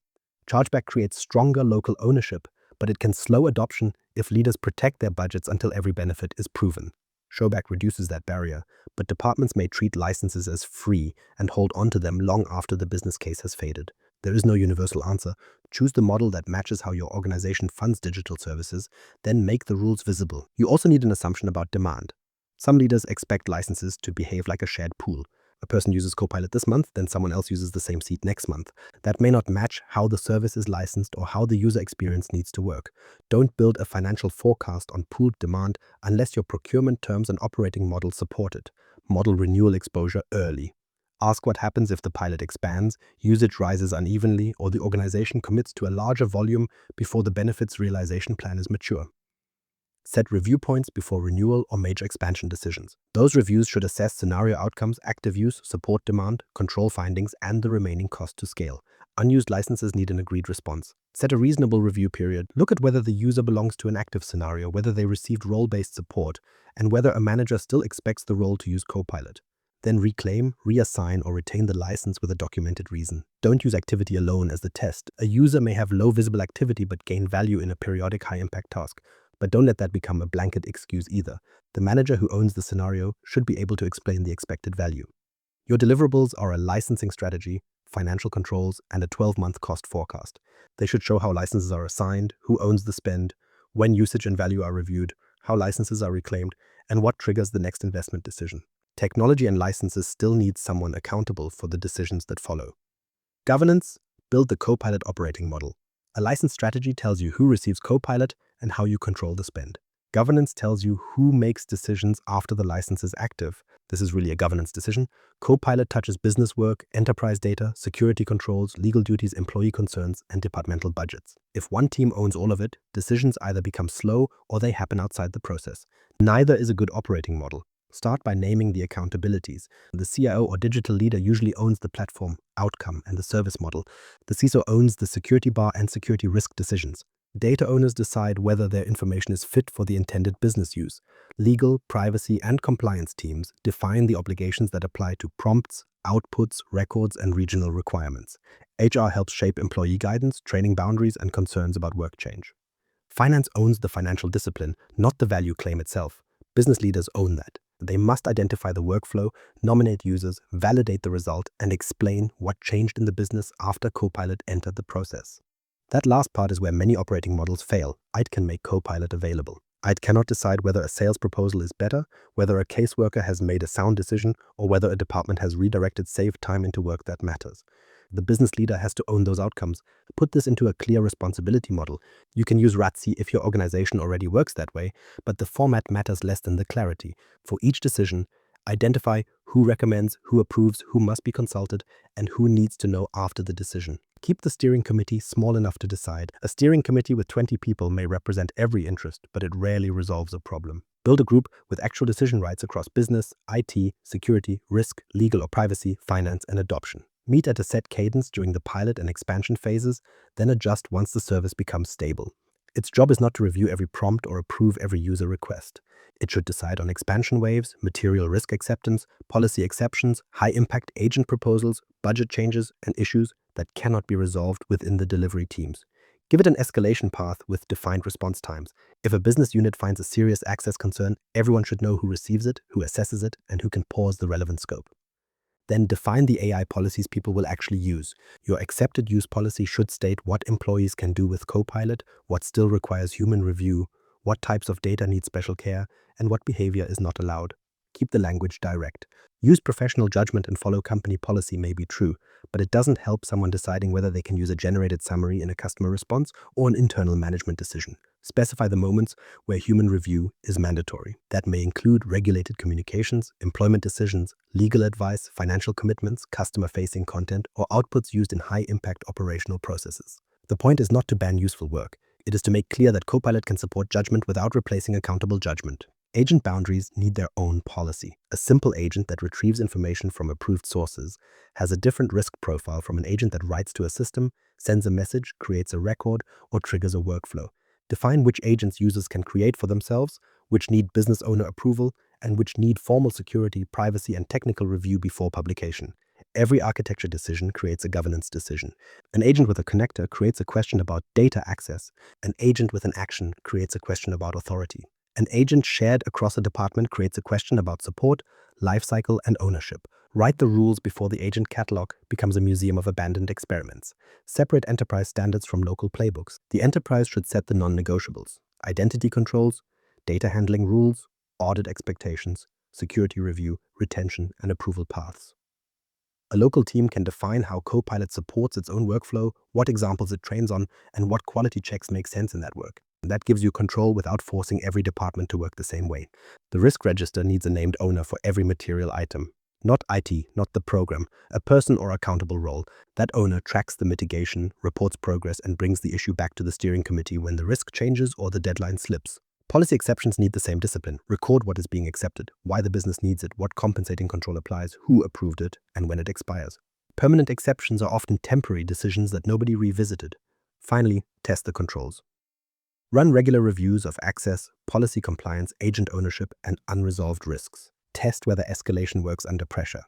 Chargeback creates stronger local ownership, but it can slow adoption if leaders protect their budgets until every benefit is proven. Showback reduces that barrier, but departments may treat licenses as free and hold onto them long after the business case has faded. There is no universal answer. Choose the model that matches how your organization funds digital services, then make the rules visible. You also need an assumption about demand. Some leaders expect licenses to behave like a shared pool. A person uses Copilot this month, then someone else uses the same seat next month. That may not match how the service is licensed or how the user experience needs to work. Don't build a financial forecast on pooled demand unless your procurement terms and operating model support it. Model renewal exposure early. Ask what happens if the pilot expands, usage rises unevenly, or the organization commits to a larger volume before the benefits realization plan is mature. Set review points before renewal or major expansion decisions. Those reviews should assess scenario outcomes, active use, support demand, control findings, and the remaining cost to scale. Unused licenses need an agreed response. Set a reasonable review period. Look at whether the user belongs to an active scenario, whether they received role-based support, and whether a manager still expects the role to use Copilot. Then reclaim, reassign, or retain the license with a documented reason. Don't use activity alone as the test. A user may have low visible activity but gain value in a periodic high-impact task. But don't let that become a blanket excuse either. The manager who owns the scenario should be able to explain the expected value. Your deliverables are a licensing strategy, financial controls, and a 12-month cost forecast. They should show how licenses are assigned, who owns the spend, when usage and value are reviewed, how licenses are reclaimed, and what triggers the next investment decision. Technology and licenses still need someone accountable for the decisions that follow. Governance: build the Copilot operating model. A license strategy tells you who receives Copilot and how you control the spend. Governance tells you who makes decisions after the license is active. This is really a governance decision. Copilot touches business work, enterprise data, security controls, legal duties, employee concerns, and departmental budgets. If one team owns all of it, decisions either become slow or they happen outside the process. Neither is a good operating model. Start by naming the accountabilities. The CIO or digital leader usually owns the platform, outcome, and the service model. The CISO owns the security bar and security risk decisions. Data owners decide whether their information is fit for the intended business use. Legal, privacy, and compliance teams define the obligations that apply to prompts, outputs, records, and regional requirements. HR helps shape employee guidance, training boundaries, and concerns about work change. Finance owns the financial discipline, not the value claim itself. Business leaders own that. They must identify the workflow, nominate users, validate the result, and explain what changed in the business after Copilot entered the process. That last part is where many operating models fail. IT can make Copilot available. IT cannot decide whether a sales proposal is better, whether a caseworker has made a sound decision, or whether a department has redirected saved time into work that matters. The business leader has to own those outcomes. Put this into a clear responsibility model. You can use RATSI if your organization already works that way, but the format matters less than the clarity. For each decision, identify who recommends, who approves, who must be consulted, and who needs to know after the decision. Keep the steering committee small enough to decide. A steering committee with 20 people may represent every interest, but it rarely resolves a problem. Build a group with actual decision rights across business, IT, security, risk, legal or privacy, finance, and adoption. Meet at a set cadence during the pilot and expansion phases, then adjust once the service becomes stable. Its job is not to review every prompt or approve every user request. It should decide on expansion waves, material risk acceptance, policy exceptions, high-impact agent proposals, budget changes, and issues that cannot be resolved within the delivery teams. Give it an escalation path with defined response times. If a business unit finds a serious access concern, everyone should know who receives it, who assesses it, and who can pause the relevant scope. Then define the AI policies people will actually use. Your accepted use policy should state what employees can do with Copilot, what still requires human review, what types of data need special care, and what behavior is not allowed. Keep the language direct. Use professional judgment and follow company policy may be true, but it doesn't help someone deciding whether they can use a generated summary in a customer response or an internal management decision. Specify the moments where human review is mandatory. That may include regulated communications, employment decisions, legal advice, financial commitments, customer-facing content, or outputs used in high-impact operational processes. The point is not to ban useful work. It is to make clear that Copilot can support judgment without replacing accountable judgment. Agent boundaries need their own policy. A simple agent that retrieves information from approved sources has a different risk profile from an agent that writes to a system, sends a message, creates a record, or triggers a workflow. Define which agents users can create for themselves, which need business owner approval, and which need formal security, privacy, and technical review before publication. Every architecture decision creates a governance decision. An agent with a connector creates a question about data access. An agent with an action creates a question about authority. An agent shared across a department creates a question about support, lifecycle, and ownership. Write the rules before the agent catalog becomes a museum of abandoned experiments. Separate enterprise standards from local playbooks. The enterprise should set the non-negotiables: identity controls, data handling rules, audit expectations, security review, retention, and approval paths. A local team can define how Copilot supports its own workflow, what examples it trains on, and what quality checks make sense in that work. That gives you control without forcing every department to work the same way. The risk register needs a named owner for every material item. Not IT, not the program, a person or accountable role. That owner tracks the mitigation, reports progress, and brings the issue back to the steering committee when the risk changes or the deadline slips. Policy exceptions need the same discipline. Record what is being accepted, why the business needs it, what compensating control applies, who approved it, and when it expires. Permanent exceptions are often temporary decisions that nobody revisited. Finally, test the controls. Run regular reviews of access, policy compliance, agent ownership, and unresolved risks. Test whether escalation works under pressure.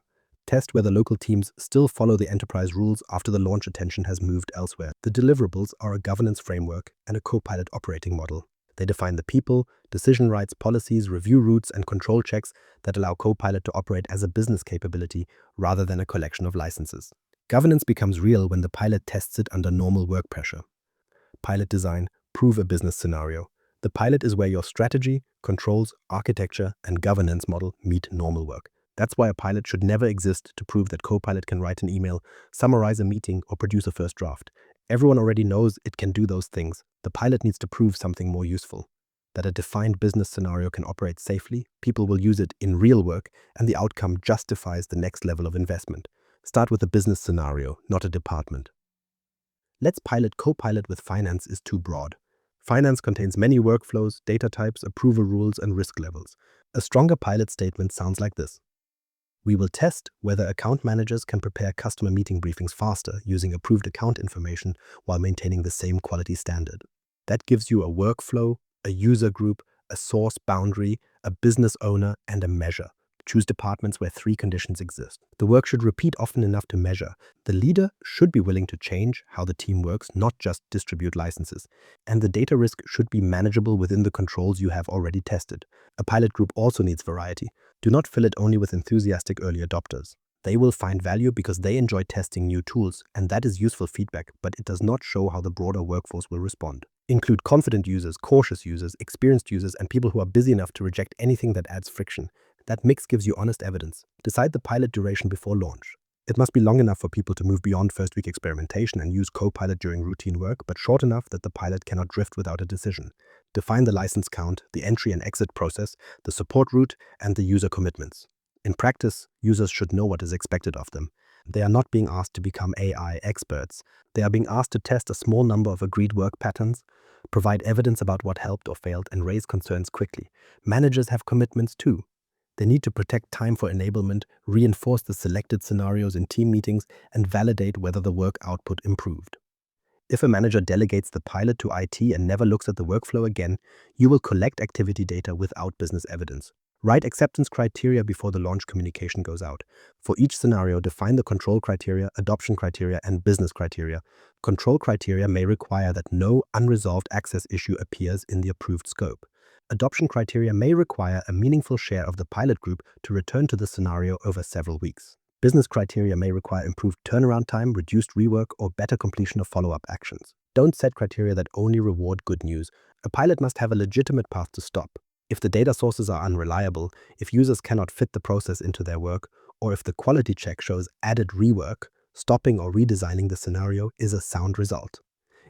Test whether local teams still follow the enterprise rules after the launch attention has moved elsewhere. The deliverables are a governance framework and a Copilot operating model. They define the people, decision rights, policies, review routes, and control checks that allow Copilot to operate as a business capability rather than a collection of licenses. Governance becomes real when the pilot tests it under normal work pressure. Pilot design. Prove a business scenario. The pilot is where your strategy, controls, architecture, and governance model meet normal work. That's why a pilot should never exist to prove that Copilot can write an email, summarize a meeting, or produce a first draft. Everyone already knows it can do those things. The pilot needs to prove something more useful. That a defined business scenario can operate safely, people will use it in real work, and the outcome justifies the next level of investment. Start with a business scenario, not a department. Let's pilot Copilot with finance is too broad. Finance contains many workflows, data types, approval rules, and risk levels. A stronger pilot statement sounds like this. We will test whether account managers can prepare customer meeting briefings faster using approved account information while maintaining the same quality standard. That gives you a workflow, a user group, a source boundary, a business owner, and a measure. Choose departments where 3 conditions exist. The work should repeat often enough to measure. The leader should be willing to change how the team works, not just distribute licenses. And the data risk should be manageable within the controls you have already tested. A pilot group also needs variety. Do not fill it only with enthusiastic early adopters. They will find value because they enjoy testing new tools, and that is useful feedback, but it does not show how the broader workforce will respond. Include confident users, cautious users, experienced users, and people who are busy enough to reject anything that adds friction. That mix gives you honest evidence. Decide the pilot duration before launch. It must be long enough for people to move beyond first-week experimentation and use Copilot during routine work, but short enough that the pilot cannot drift without a decision. Define the license count, the entry and exit process, the support route, and the user commitments. In practice, users should know what is expected of them. They are not being asked to become AI experts. They are being asked to test a small number of agreed work patterns, provide evidence about what helped or failed, and raise concerns quickly. Managers have commitments too. They need to protect time for enablement, reinforce the selected scenarios in team meetings, and validate whether the work output improved. If a manager delegates the pilot to IT and never looks at the workflow again, you will collect activity data without business evidence. Write acceptance criteria before the launch communication goes out. For each scenario, define the control criteria, adoption criteria, and business criteria. Control criteria may require that no unresolved access issue appears in the approved scope. Adoption criteria may require a meaningful share of the pilot group to return to the scenario over several weeks. Business criteria may require improved turnaround time, reduced rework, or better completion of follow-up actions. Don't set criteria that only reward good news. A pilot must have a legitimate path to stop. If the data sources are unreliable, if users cannot fit the process into their work, or if the quality check shows added rework, stopping or redesigning the scenario is a sound result.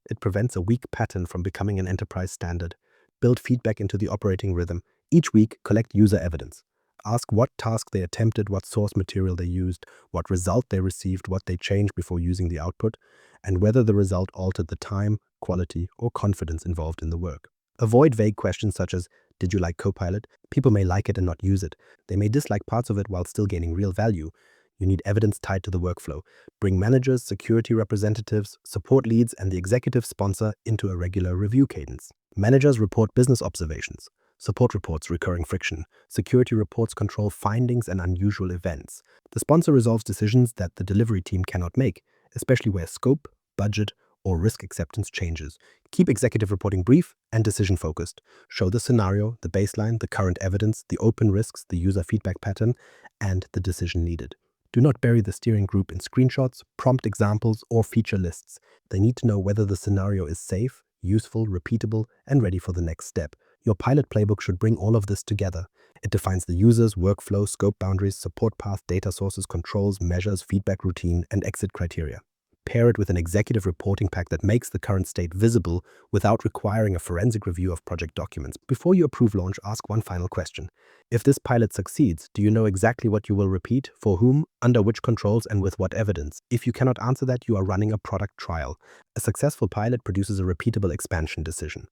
It prevents a weak pattern from becoming an enterprise standard. Build feedback into the operating rhythm. Each week, collect user evidence. Ask what task they attempted, what source material they used, what result they received, what they changed before using the output, and whether the result altered the time, quality, or confidence involved in the work. Avoid vague questions such as, "Did you like Copilot?" People may like it and not use it. They may dislike parts of it while still gaining real value. You need evidence tied to the workflow. Bring managers, security representatives, support leads, and the executive sponsor into a regular review cadence. Managers report business observations. Support reports recurring friction. Security reports control findings and unusual events. The sponsor resolves decisions that the delivery team cannot make, especially where scope, budget, or risk acceptance changes. Keep executive reporting brief and decision-focused. Show the scenario, the baseline, the current evidence, the open risks, the user feedback pattern, and the decision needed. Do not bury the steering group in screenshots, prompt examples, or feature lists. They need to know whether the scenario is safe, useful, repeatable, and ready for the next step. Your pilot playbook should bring all of this together. It defines the users, workflow, scope boundaries, support path, data sources, controls, measures, feedback routine, and exit criteria. Pair it with an executive reporting pack that makes the current state visible without requiring a forensic review of project documents. Before you approve launch, ask one final question. If this pilot succeeds, do you know exactly what you will repeat, for whom, under which controls, and with what evidence? If you cannot answer that, you are running a product trial. A successful pilot produces a repeatable expansion decision.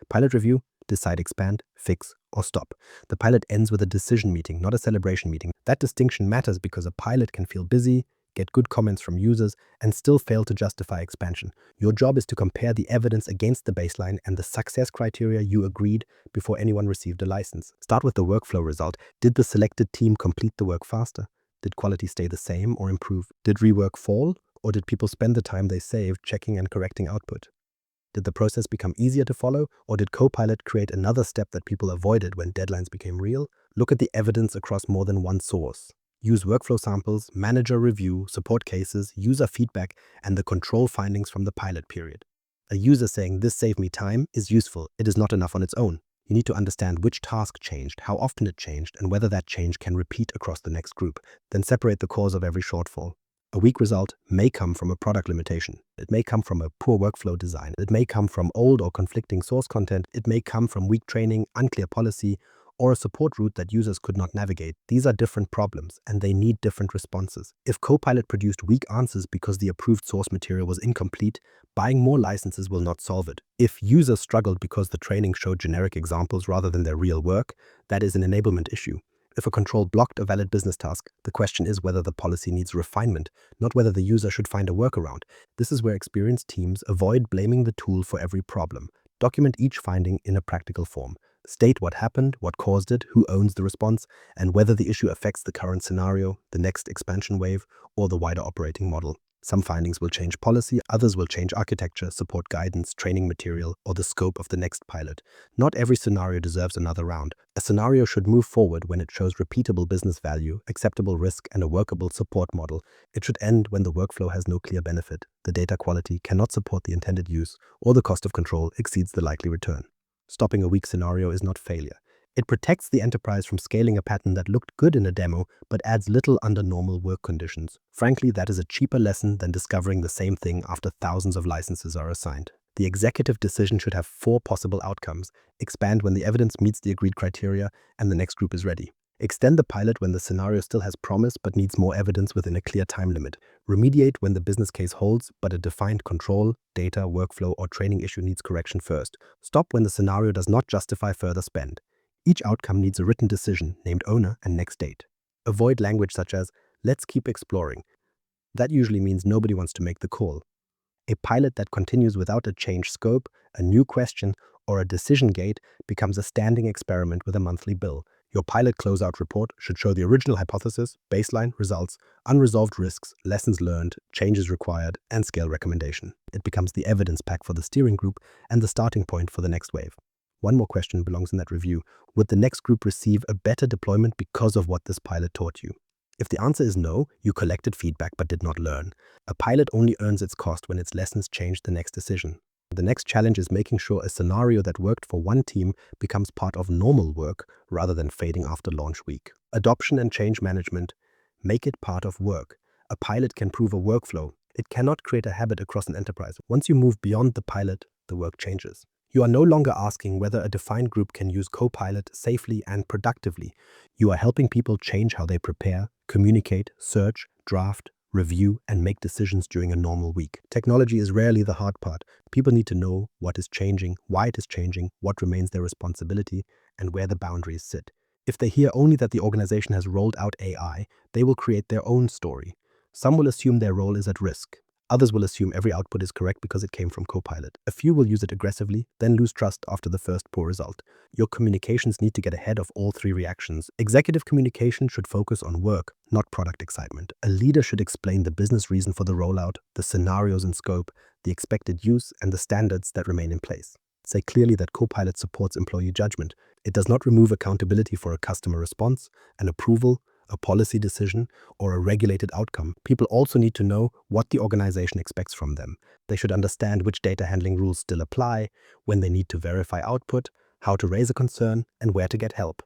Pilot review, decide expand, fix, or stop. The pilot ends with a decision meeting, not a celebration meeting. That distinction matters because a pilot can feel busy, get good comments from users, and still fail to justify expansion. Your job is to compare the evidence against the baseline and the success criteria you agreed before anyone received a license. Start with the workflow result. Did the selected team complete the work faster? Did quality stay the same or improve? Did rework fall? Or did people spend the time they saved checking and correcting output? Did the process become easier to follow, or did Copilot create another step that people avoided when deadlines became real? Look at the evidence across more than one source. Use workflow samples, manager review, support cases, user feedback, and the control findings from the pilot period. A user saying, "This saved me time," is useful. It is not enough on its own. You need to understand which task changed, how often it changed, and whether that change can repeat across the next group. Then separate the cause of every shortfall. A weak result may come from a product limitation. It may come from a poor workflow design. It may come from old or conflicting source content. It may come from weak training, unclear policy, or a support route that users could not navigate. These are different problems, and they need different responses. If Copilot produced weak answers because the approved source material was incomplete, buying more licenses will not solve it. If users struggled because the training showed generic examples rather than their real work, that is an enablement issue. If a control blocked a valid business task, the question is whether the policy needs refinement, not whether the user should find a workaround. This is where experienced teams avoid blaming the tool for every problem. Document each finding in a practical form. State what happened, what caused it, who owns the response, and whether the issue affects the current scenario, the next expansion wave, or the wider operating model. Some findings will change policy, others will change architecture, support guidance, training material, or the scope of the next pilot. Not every scenario deserves another round. A scenario should move forward when it shows repeatable business value, acceptable risk, and a workable support model. It should end when the workflow has no clear benefit, the data quality cannot support the intended use, or the cost of control exceeds the likely return. Stopping a weak scenario is not failure. It protects the enterprise from scaling a pattern that looked good in a demo but adds little under normal work conditions. Frankly, that is a cheaper lesson than discovering the same thing after thousands of licenses are assigned. The executive decision should have 4 possible outcomes: expand when the evidence meets the agreed criteria and the next group is ready; extend the pilot when the scenario still has promise but needs more evidence within a clear time limit; remediate when the business case holds but a defined control, data, workflow, or training issue needs correction first; stop when the scenario does not justify further spend. Each outcome needs a written decision named owner and next date. Avoid language such as, "let's keep exploring." That usually means nobody wants to make the call. A pilot that continues without a change scope, a new question, or a decision gate becomes a standing experiment with a monthly bill. Your pilot closeout report should show the original hypothesis, baseline, results, unresolved risks, lessons learned, changes required, and scale recommendation. It becomes the evidence pack for the steering group and the starting point for the next wave. One more question belongs in that review. Would the next group receive a better deployment because of what this pilot taught you? If the answer is no, you collected feedback but did not learn. A pilot only earns its cost when its lessons change the next decision. The next challenge is making sure a scenario that worked for one team becomes part of normal work rather than fading after launch week. Adoption and change management. Make it part of work. A pilot can prove a workflow. It cannot create a habit across an enterprise. Once you move beyond the pilot, the work changes. You are no longer asking whether a defined group can use Copilot safely and productively. You are helping people change how they prepare, communicate, search, draft, review, and make decisions during a normal week. Technology is rarely the hard part. People need to know what is changing, why it is changing, what remains their responsibility, and where the boundaries sit. If they hear only that the organization has rolled out AI, they will create their own story. Some will assume their role is at risk. Others will assume every output is correct because it came from Copilot. A few will use it aggressively, then lose trust after the first poor result. Your communications need to get ahead of all 3 reactions. Executive communication should focus on work, not product excitement. A leader should explain the business reason for the rollout, the scenarios and scope, the expected use, and the standards that remain in place. Say clearly that Copilot supports employee judgment. It does not remove accountability for a customer response, an approval, a policy decision, or a regulated outcome. People also need to know what the organization expects from them. They should understand which data handling rules still apply, when they need to verify output, how to raise a concern, and where to get help.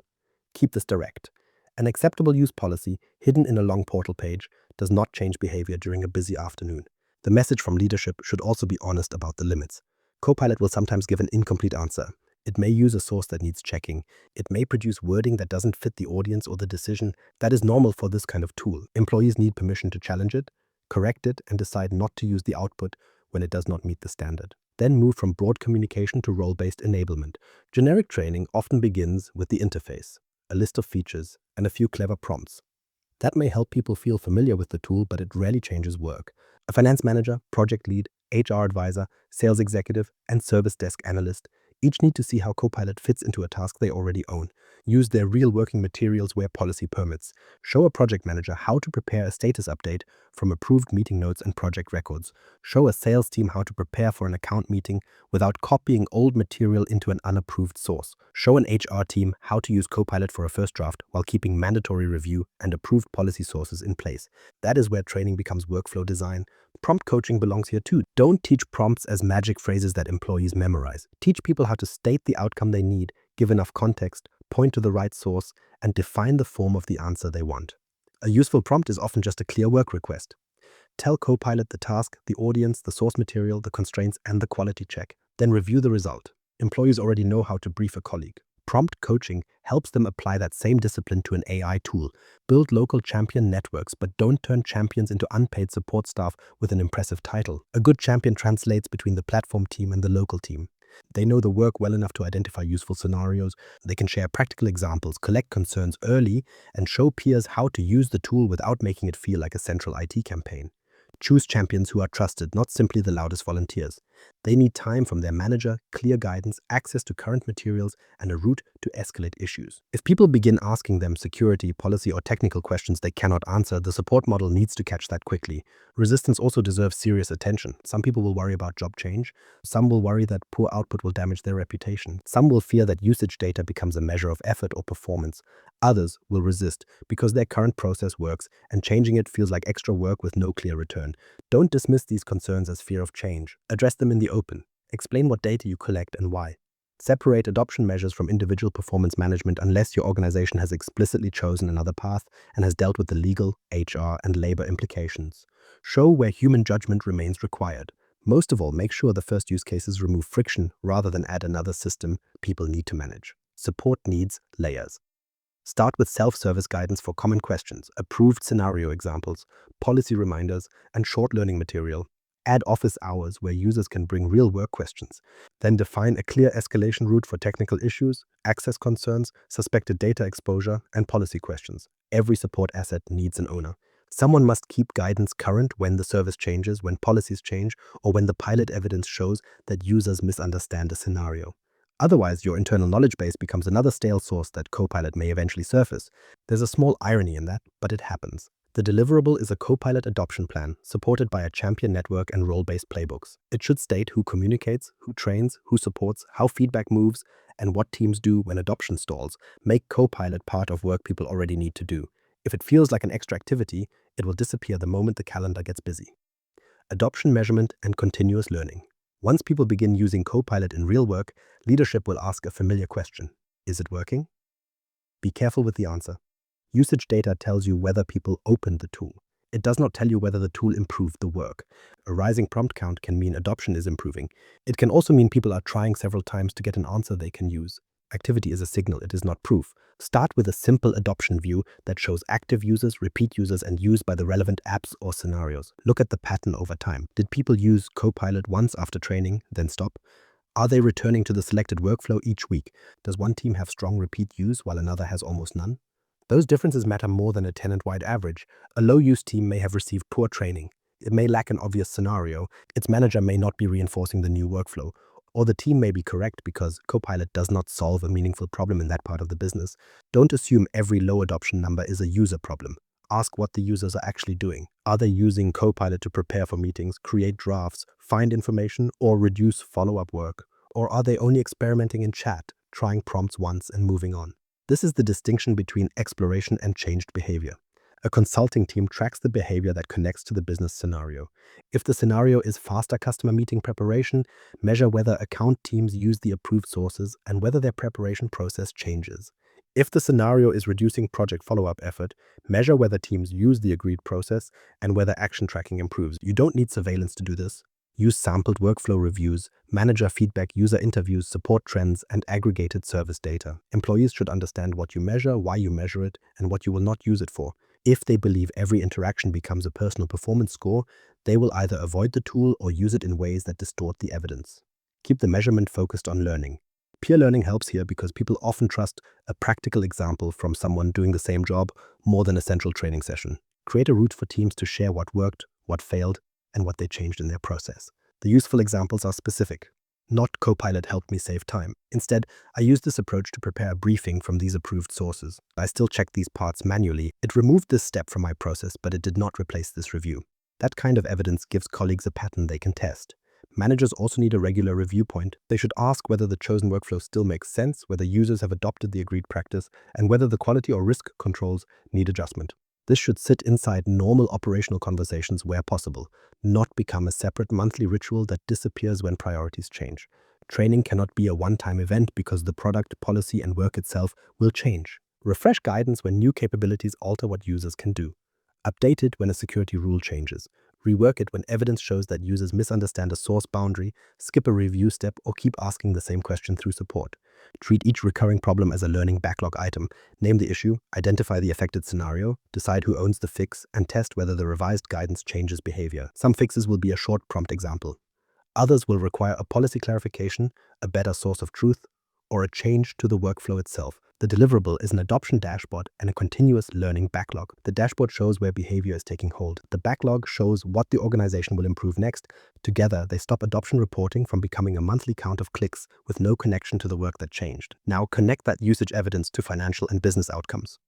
Keep this direct. An acceptable use policy, hidden in a long portal page, does not change behavior during a busy afternoon. The message from leadership should also be honest about the limits. Copilot will sometimes give an incomplete answer. It may use a source that needs checking. It may produce wording that doesn't fit the audience or the decision. That is normal for this kind of tool. Employees need permission to challenge it, correct it, and decide not to use the output when it does not meet the standard. Then move from broad communication to role-based enablement. Generic training often begins with the interface, a list of features, and a few clever prompts. That may help people feel familiar with the tool, but it rarely changes work. A finance manager, project lead, HR advisor, sales executive, and service desk analyst each need to see how Copilot fits into a task they already own. Use their real working materials where policy permits. Show a project manager how to prepare a status update from approved meeting notes and project records. Show a sales team how to prepare for an account meeting without copying old material into an unapproved source. Show an HR team how to use Copilot for a first draft while keeping mandatory review and approved policy sources in place. That is where training becomes workflow design. Prompt coaching belongs here too. Don't teach prompts as magic phrases that employees memorize. Teach people how to state the outcome they need, give enough context, point to the right source, and define the form of the answer they want. A useful prompt is often just a clear work request. Tell Copilot the task, the audience, the source material, the constraints, and the quality check. Then review the result. Employees already know how to brief a colleague. Prompt coaching helps them apply that same discipline to an AI tool. Build local champion networks, but don't turn champions into unpaid support staff with an impressive title. A good champion translates between the platform team and the local team. They know the work well enough to identify useful scenarios. They can share practical examples, collect concerns early, and show peers how to use the tool without making it feel like a central IT campaign. Choose champions who are trusted, not simply the loudest volunteers. They need time from their manager, clear guidance, access to current materials, and a route to escalate issues. If people begin asking them security, policy, or technical questions they cannot answer, the support model needs to catch that quickly. Resistance also deserves serious attention. Some people will worry about job change. Some will worry that poor output will damage their reputation. Some will fear that usage data becomes a measure of effort or performance. Others will resist because their current process works and changing it feels like extra work with no clear return. Don't dismiss these concerns as fear of change. Address them in the open. Explain what data you collect and why. Separate adoption measures from individual performance management unless your organization has explicitly chosen another path and has dealt with the legal, HR, and labor implications. Show where human judgment remains required. Most of all, make sure the first use cases remove friction rather than add another system people need to manage. Support needs layers. Start with self-service guidance for common questions, approved scenario examples, policy reminders, and short learning material. Add office hours where users can bring real work questions. Then define a clear escalation route for technical issues, access concerns, suspected data exposure, and policy questions. Every support asset needs an owner. Someone must keep guidance current when the service changes, when policies change, or when the pilot evidence shows that users misunderstand a scenario. Otherwise, your internal knowledge base becomes another stale source that Copilot may eventually surface. There's a small irony in that, but it happens. The deliverable is a Copilot adoption plan, supported by a champion network and role-based playbooks. It should state who communicates, who trains, who supports, how feedback moves, and what teams do when adoption stalls. Make Copilot part of work people already need to do. If it feels like an extra activity, it will disappear the moment the calendar gets busy. Adoption measurement and continuous learning. Once people begin using Copilot in real work, leadership will ask a familiar question. Is it working? Be careful with the answer. Usage data tells you whether people opened the tool. It does not tell you whether the tool improved the work. A rising prompt count can mean adoption is improving. It can also mean people are trying several times to get an answer they can use. Activity is a signal, it is not proof. Start with a simple adoption view that shows active users, repeat users, and used by the relevant apps or scenarios. Look at the pattern over time. Did people use Copilot once after training, then stop? Are they returning to the selected workflow each week? Does one team have strong repeat use while another has almost none? Those differences matter more than a tenant-wide average. A low-use team may have received poor training. It may lack an obvious scenario. Its manager may not be reinforcing the new workflow. Or the team may be correct because Copilot does not solve a meaningful problem in that part of the business. Don't assume every low adoption number is a user problem. Ask what the users are actually doing. Are they using Copilot to prepare for meetings, create drafts, find information, or reduce follow-up work? Or are they only experimenting in chat, trying prompts once and moving on? This is the distinction between exploration and changed behavior. A consulting team tracks the behavior that connects to the business scenario. If the scenario is faster customer meeting preparation, measure whether account teams use the approved sources and whether their preparation process changes. If the scenario is reducing project follow-up effort, measure whether teams use the agreed process and whether action tracking improves. You don't need surveillance to do this. Use sampled workflow reviews, manager feedback, user interviews, support trends, and aggregated service data. Employees should understand what you measure, why you measure it, and what you will not use it for. If they believe every interaction becomes a personal performance score, they will either avoid the tool or use it in ways that distort the evidence. Keep the measurement focused on learning. Peer learning helps here because people often trust a practical example from someone doing the same job more than a central training session. Create a route for teams to share what worked, what failed, and what they changed in their process. The useful examples are specific. Not Copilot helped me save time. Instead, I used this approach to prepare a briefing from these approved sources. I still checked these parts manually. It removed this step from my process, but it did not replace this review. That kind of evidence gives colleagues a pattern they can test. Managers also need a regular review point. They should ask whether the chosen workflow still makes sense, whether users have adopted the agreed practice, and whether the quality or risk controls need adjustment. This should sit inside normal operational conversations where possible, not become a separate monthly ritual that disappears when priorities change. Training cannot be a one-time event because the product, policy, and work itself will change. Refresh guidance when new capabilities alter what users can do. Update it when a security rule changes. Rework it when evidence shows that users misunderstand a source boundary, skip a review step, or keep asking the same question through support. Treat each recurring problem as a learning backlog item. Name the issue, identify the affected scenario, decide who owns the fix, and test whether the revised guidance changes behavior. Some fixes will be a short prompt example. Others will require a policy clarification, a better source of truth, or a change to the workflow itself. The deliverable is an adoption dashboard and a continuous learning backlog. The dashboard shows where behavior is taking hold. The backlog shows what the organization will improve next. Together, they stop adoption reporting from becoming a monthly count of clicks with no connection to the work that changed. Now connect that usage evidence to financial and business outcomes.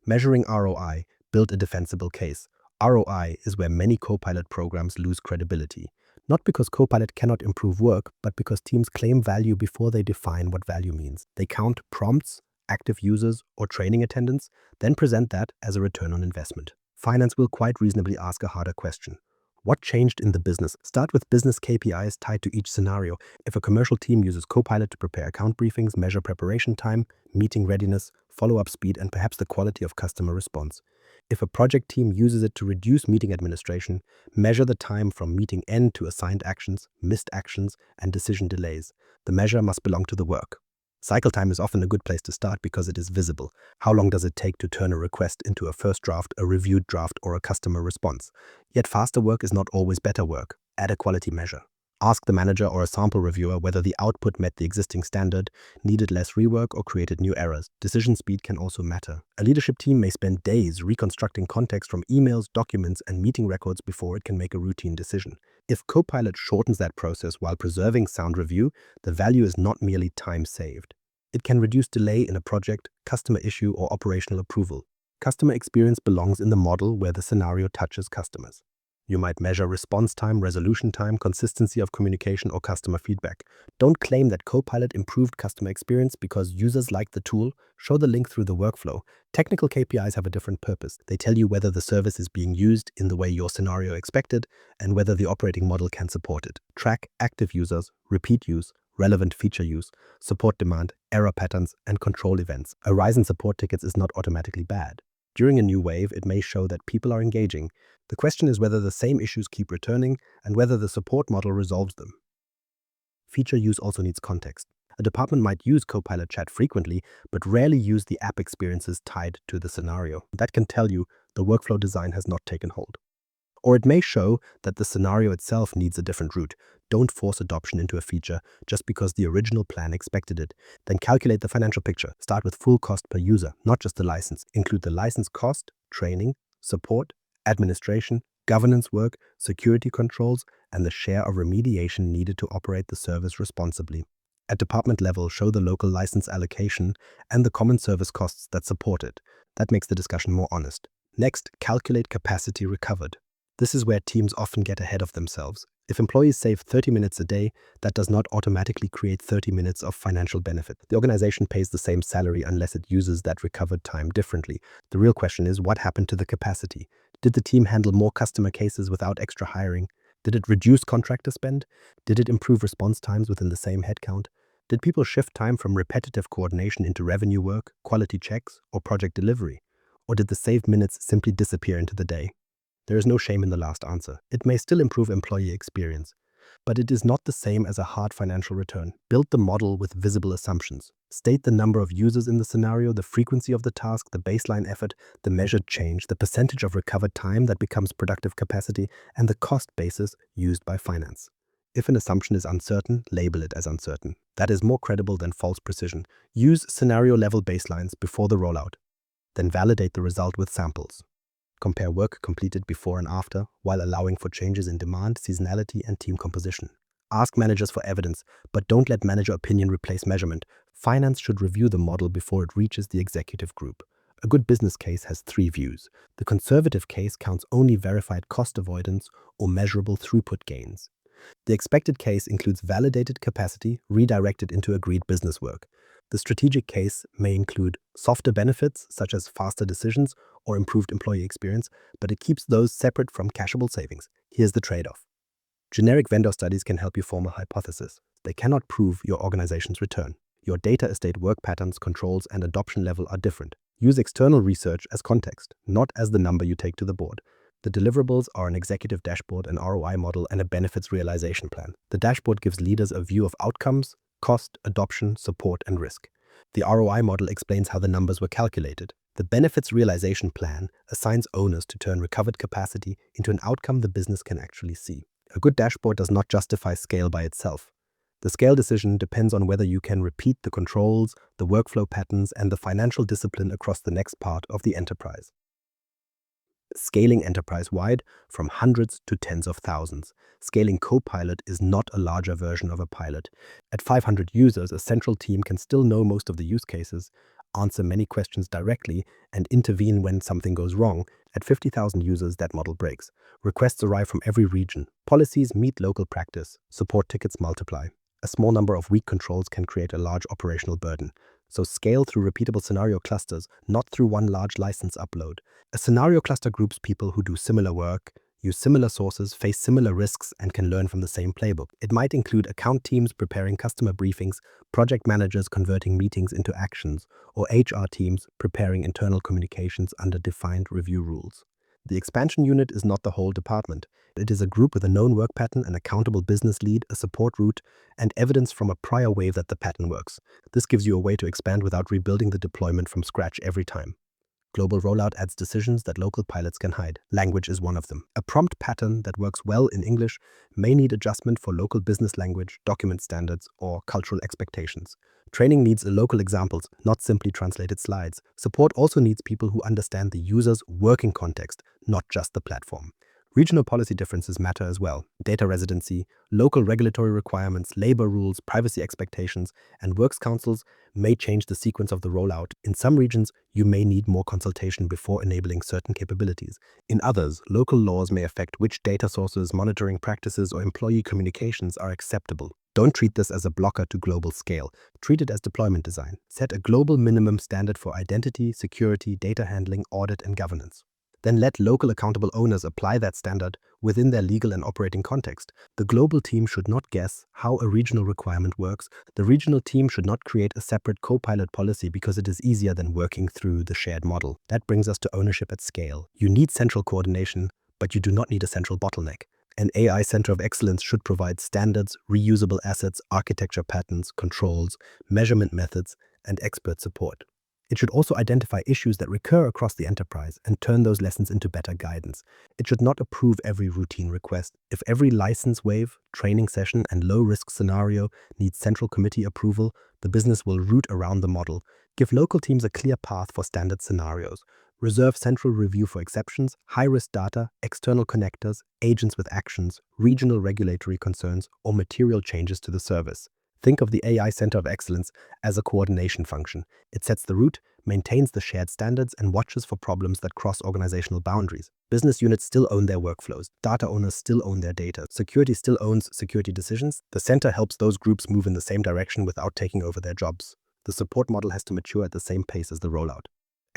Measuring ROI, build a defensible case. ROI is where many Copilot programs lose credibility. Not because Copilot cannot improve work, but because teams claim value before they define what value means. They count prompts, active users, or training attendance, then present that as a return on investment. Finance will quite reasonably ask a harder question. What changed in the business? Start with business KPIs tied to each scenario. If a commercial team uses Copilot to prepare account briefings, measure preparation time, meeting readiness, follow-up speed, and perhaps the quality of customer response. If a project team uses it to reduce meeting administration, measure the time from meeting end to assigned actions, missed actions, and decision delays. The measure must belong to the work. Cycle time is often a good place to start because it is visible. How long does it take to turn a request into a first draft, a reviewed draft, or a customer response? Yet faster work is not always better work. Add a quality measure. Ask the manager or a sample reviewer whether the output met the existing standard, needed less rework, or created new errors. Decision speed can also matter. A leadership team may spend days reconstructing context from emails, documents, and meeting records before it can make a routine decision. If Copilot shortens that process while preserving sound review, the value is not merely time saved. It can reduce delay in a project, customer issue, or operational approval. Customer experience belongs in the model where the scenario touches customers. You might measure response time, resolution time, consistency of communication, or customer feedback. Don't claim that Copilot improved customer experience because users like the tool. Show the link through the workflow. Technical KPIs have a different purpose. They tell you whether the service is being used in the way your scenario expected and whether the operating model can support it. Track active users, repeat use, relevant feature use, support demand, error patterns, and control events. A rise in support tickets is not automatically bad. During a new wave, it may show that people are engaging. The question is whether the same issues keep returning and whether the support model resolves them. Feature use also needs context. A department might use Copilot chat frequently, but rarely use the app experiences tied to the scenario. That can tell you the workflow design has not taken hold. Or it may show that the scenario itself needs a different route. Don't force adoption into a feature just because the original plan expected it. Then calculate the financial picture. Start with full cost per user, not just the license. Include the license cost, training, support, administration, governance work, security controls, and the share of remediation needed to operate the service responsibly. At department level, show the local license allocation and the common service costs that support it. That makes the discussion more honest. Next, calculate capacity recovered. This is where teams often get ahead of themselves. If employees save 30 minutes a day, that does not automatically create 30 minutes of financial benefit. The organization pays the same salary unless it uses that recovered time differently. The real question is, what happened to the capacity? Did the team handle more customer cases without extra hiring? Did it reduce contractor spend? Did it improve response times within the same headcount? Did people shift time from repetitive coordination into revenue work, quality checks, or project delivery? Or did the saved minutes simply disappear into the day? There is no shame in the last answer. It may still improve employee experience, but it is not the same as a hard financial return. Build the model with visible assumptions. State the number of users in the scenario, the frequency of the task, the baseline effort, the measured change, the percentage of recovered time that becomes productive capacity, and the cost basis used by finance. If an assumption is uncertain, label it as uncertain. That is more credible than false precision. Use scenario-level baselines before the rollout. Then validate the result with samples. Compare work completed before and after, while allowing for changes in demand, seasonality, and team composition. Ask managers for evidence, but don't let manager opinion replace measurement. Finance should review the model before it reaches the executive group. A good business case has 3 views. The conservative case counts only verified cost avoidance or measurable throughput gains. The expected case includes validated capacity redirected into agreed business work. The strategic case may include softer benefits, such as faster decisions or improved employee experience, but it keeps those separate from cashable savings. Here's the trade-off. Generic vendor studies can help you form a hypothesis. They cannot prove your organization's return. Your data estate work patterns, controls, and adoption level are different. Use external research as context, not as the number you take to the board. The deliverables are an executive dashboard, an ROI model, and a benefits realization plan. The dashboard gives leaders a view of outcomes, cost, adoption, support, and risk. The ROI model explains how the numbers were calculated. The benefits realization plan assigns owners to turn recovered capacity into an outcome the business can actually see. A good dashboard does not justify scale by itself. The scale decision depends on whether you can repeat the controls, the workflow patterns, and the financial discipline across the next part of the enterprise. Scaling enterprise-wide from hundreds to tens of thousands. Scaling Copilot is not a larger version of a pilot. At 500 users, a central team can still know most of the use cases, answer many questions directly, and intervene when something goes wrong. At 50,000 users, that model breaks. Requests arrive from every region. Policies meet local practice. Support tickets multiply. A small number of weak controls can create a large operational burden. So scale through repeatable scenario clusters, not through one large license upload. A scenario cluster groups people who do similar work, use similar sources, face similar risks, and can learn from the same playbook. It might include account teams preparing customer briefings, project managers converting meetings into actions, or HR teams preparing internal communications under defined review rules. The expansion unit is not the whole department. It is a group with a known work pattern, an accountable business lead, a support route, and evidence from a prior wave that the pattern works. This gives you a way to expand without rebuilding the deployment from scratch every time. Global rollout adds decisions that local pilots can hide. Language is one of them. A prompt pattern that works well in English may need adjustment for local business language, document standards, or cultural expectations. Training needs local examples, not simply translated slides. Support also needs people who understand the user's working context, not just the platform. Regional policy differences matter as well. Data residency, local regulatory requirements, labor rules, privacy expectations, and works councils may change the sequence of the rollout. In some regions, you may need more consultation before enabling certain capabilities. In others, local laws may affect which data sources, monitoring practices, or employee communications are acceptable. Don't treat this as a blocker to global scale. Treat it as deployment design. Set a global minimum standard for identity, security, data handling, audit, and governance. Then let local accountable owners apply that standard within their legal and operating context. The global team should not guess how a regional requirement works. The regional team should not create a separate Copilot policy because it is easier than working through the shared model. That brings us to ownership at scale. You need central coordination, but you do not need a central bottleneck. An AI center of excellence should provide standards, reusable assets, architecture patterns, controls, measurement methods, and expert support. It should also identify issues that recur across the enterprise and turn those lessons into better guidance. It should not approve every routine request. If every license waive, training session, and low-risk scenario needs central committee approval, the business will root around the model. Give local teams a clear path for standard scenarios. Reserve central review for exceptions, high-risk data, external connectors, agents with actions, regional regulatory concerns, or material changes to the service. Think of the AI Center of Excellence as a coordination function. It sets the route, maintains the shared standards, and watches for problems that cross organizational boundaries. Business units still own their workflows. Data owners still own their data. Security still owns security decisions. The center helps those groups move in the same direction without taking over their jobs. The support model has to mature at the same pace as the rollout.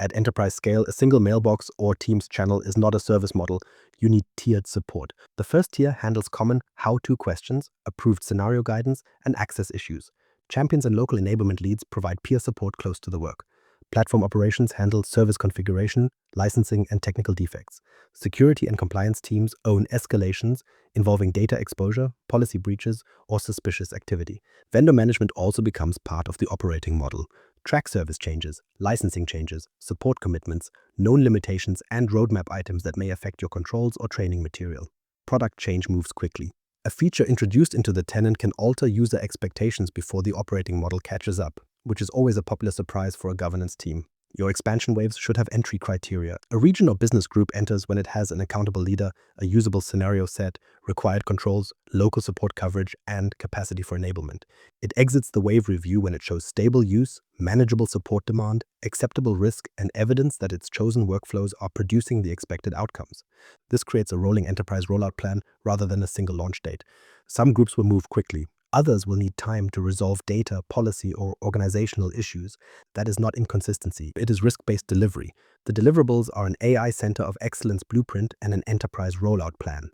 At enterprise scale, a single mailbox or Teams channel is not a service model. You need tiered support. The first tier handles common how-to questions, approved scenario guidance, and access issues. Champions and local enablement leads provide peer support close to the work. Platform operations handle service configuration, licensing, and technical defects. Security and compliance teams own escalations involving data exposure, policy breaches, or suspicious activity. Vendor management also becomes part of the operating model. Track service changes, licensing changes, support commitments, known limitations, and roadmap items that may affect your controls or training material. Product change moves quickly. A feature introduced into the tenant can alter user expectations before the operating model catches up, which is always a popular surprise for a governance team. Your expansion waves should have entry criteria. A region or business group enters when it has an accountable leader, a usable scenario set, required controls, local support coverage, and capacity for enablement. It exits the wave review when it shows stable use, manageable support demand, acceptable risk, and evidence that its chosen workflows are producing the expected outcomes. This creates a rolling enterprise rollout plan rather than a single launch date. Some groups will move quickly. Others will need time to resolve data, policy, or organizational issues. That is not inconsistency. It is risk-based delivery. The deliverables are an AI Center of Excellence blueprint and an enterprise rollout plan.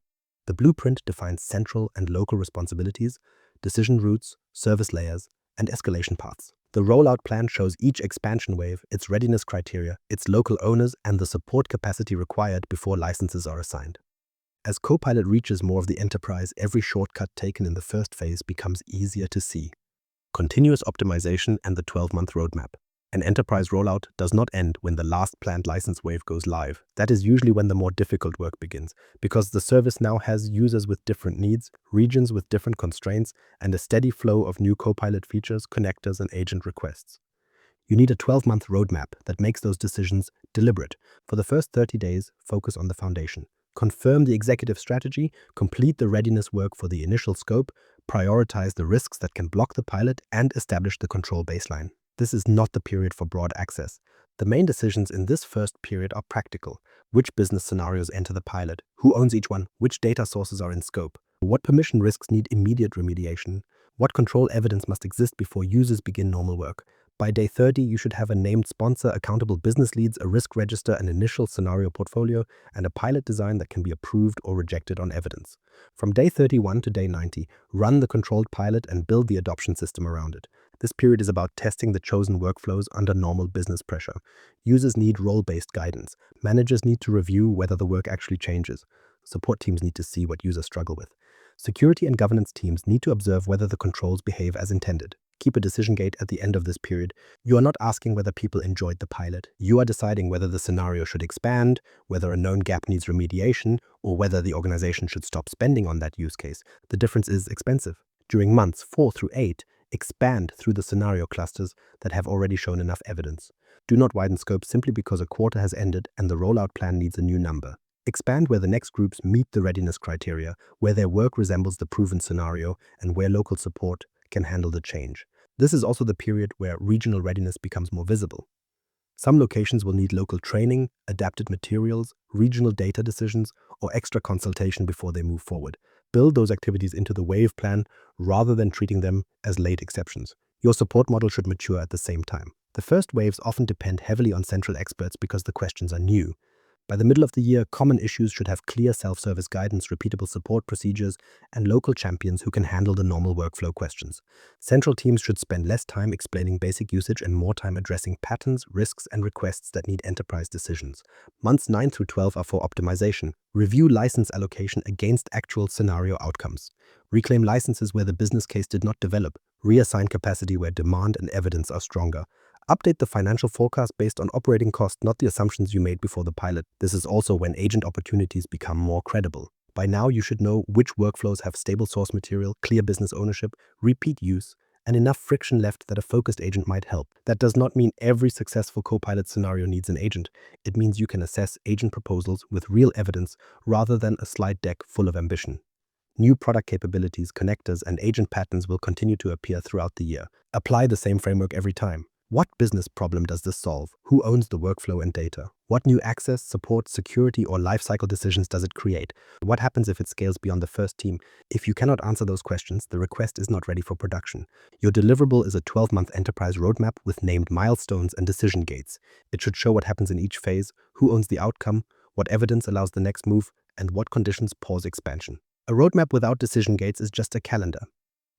The blueprint defines central and local responsibilities, decision routes, service layers, and escalation paths. The rollout plan shows each expansion wave, its readiness criteria, its local owners, and the support capacity required before licenses are assigned. As Copilot reaches more of the enterprise, every shortcut taken in the first phase becomes easier to see. Continuous optimization and the 12-month roadmap. An enterprise rollout does not end when the last planned license wave goes live. That is usually when the more difficult work begins, because the service now has users with different needs, regions with different constraints, and a steady flow of new Copilot features, connectors, and agent requests. You need a 12-month roadmap that makes those decisions deliberate. For the first 30 days, focus on the foundation. Confirm the executive strategy, complete the readiness work for the initial scope, prioritize the risks that can block the pilot, and establish the control baseline. This is not the period for broad access. The main decisions in this first period are practical. Which business scenarios enter the pilot? Who owns each one? Which data sources are in scope? What permission risks need immediate remediation? What control evidence must exist before users begin normal work? By day 30, you should have a named sponsor, accountable business leads, a risk register, an initial scenario portfolio, and a pilot design that can be approved or rejected on evidence. From day 31 to day 90, run the controlled pilot and build the adoption system around it. This period is about testing the chosen workflows under normal business pressure. Users need role-based guidance. Managers need to review whether the work actually changes. Support teams need to see what users struggle with. Security and governance teams need to observe whether the controls behave as intended. Keep a decision gate at the end of this period. You are not asking whether people enjoyed the pilot. You are deciding whether the scenario should expand, whether a known gap needs remediation, or whether the organization should stop spending on that use case. The difference is expensive. During months 4 through 8, expand through the scenario clusters that have already shown enough evidence. Do not widen scope simply because a quarter has ended and the rollout plan needs a new number. Expand where the next groups meet the readiness criteria, where their work resembles the proven scenario, and where local support can handle the change. This is also the period where regional readiness becomes more visible. Some locations will need local training, adapted materials, regional data decisions, or extra consultation before they move forward. Build those activities into the wave plan rather than treating them as late exceptions. Your support model should mature at the same time. The first waves often depend heavily on central experts because the questions are new. By the middle of the year, common issues should have clear self-service guidance, repeatable support procedures, and local champions who can handle the normal workflow questions. Central teams should spend less time explaining basic usage and more time addressing patterns, risks, and requests that need enterprise decisions. Months 9 through 12 are for optimization. Review license allocation against actual scenario outcomes. Reclaim licenses where the business case did not develop. Reassign capacity where demand and evidence are stronger. Update the financial forecast based on operating costs, not the assumptions you made before the pilot. This is also when agent opportunities become more credible. By now, you should know which workflows have stable source material, clear business ownership, repeat use, and enough friction left that a focused agent might help. That does not mean every successful Copilot scenario needs an agent. It means you can assess agent proposals with real evidence rather than a slide deck full of ambition. New product capabilities, connectors, and agent patterns will continue to appear throughout the year. Apply the same framework every time. What business problem does this solve? Who owns the workflow and data? What new access, support, security, or lifecycle decisions does it create? What happens if it scales beyond the first team? If you cannot answer those questions, the request is not ready for production. Your deliverable is a 12-month enterprise roadmap with named milestones and decision gates. It should show what happens in each phase, who owns the outcome, what evidence allows the next move, and what conditions pause expansion. A roadmap without decision gates is just a calendar.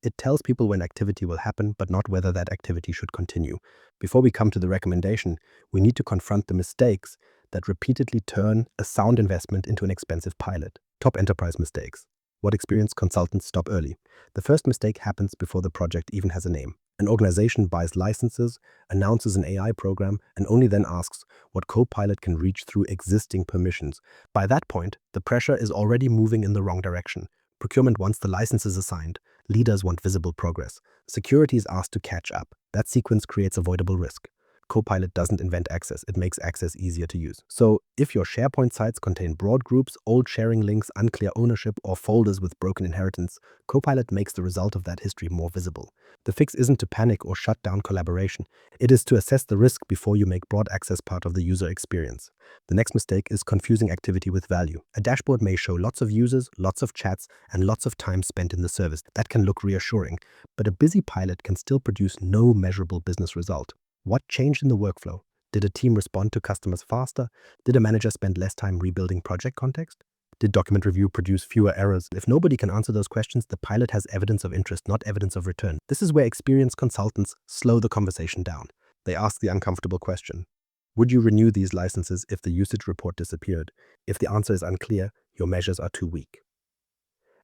It tells people when activity will happen, but not whether that activity should continue. Before we come to the recommendation, we need to confront the mistakes that repeatedly turn a sound investment into an expensive pilot. Top enterprise mistakes. What experienced consultants stop early. The first mistake happens before the project even has a name. An organization buys licenses, announces an AI program, and only then asks what Copilot can reach through existing permissions. By that point, the pressure is already moving in the wrong direction. Procurement wants the licenses assigned. Leaders want visible progress. Security is asked to catch up. That sequence creates avoidable risk. Copilot doesn't invent access, it makes access easier to use. So, if your SharePoint sites contain broad groups, old sharing links, unclear ownership, or folders with broken inheritance, Copilot makes the result of that history more visible. The fix isn't to panic or shut down collaboration. It is to assess the risk before you make broad access part of the user experience. The next mistake is confusing activity with value. A dashboard may show lots of users, lots of chats, and lots of time spent in the service. That can look reassuring, but a busy pilot can still produce no measurable business result. What changed in the workflow? Did a team respond to customers faster? Did a manager spend less time rebuilding project context? Did document review produce fewer errors? If nobody can answer those questions, the pilot has evidence of interest, not evidence of return. This is where experienced consultants slow the conversation down. They ask the uncomfortable question. Would you renew these licenses if the usage report disappeared? If the answer is unclear, your measures are too weak.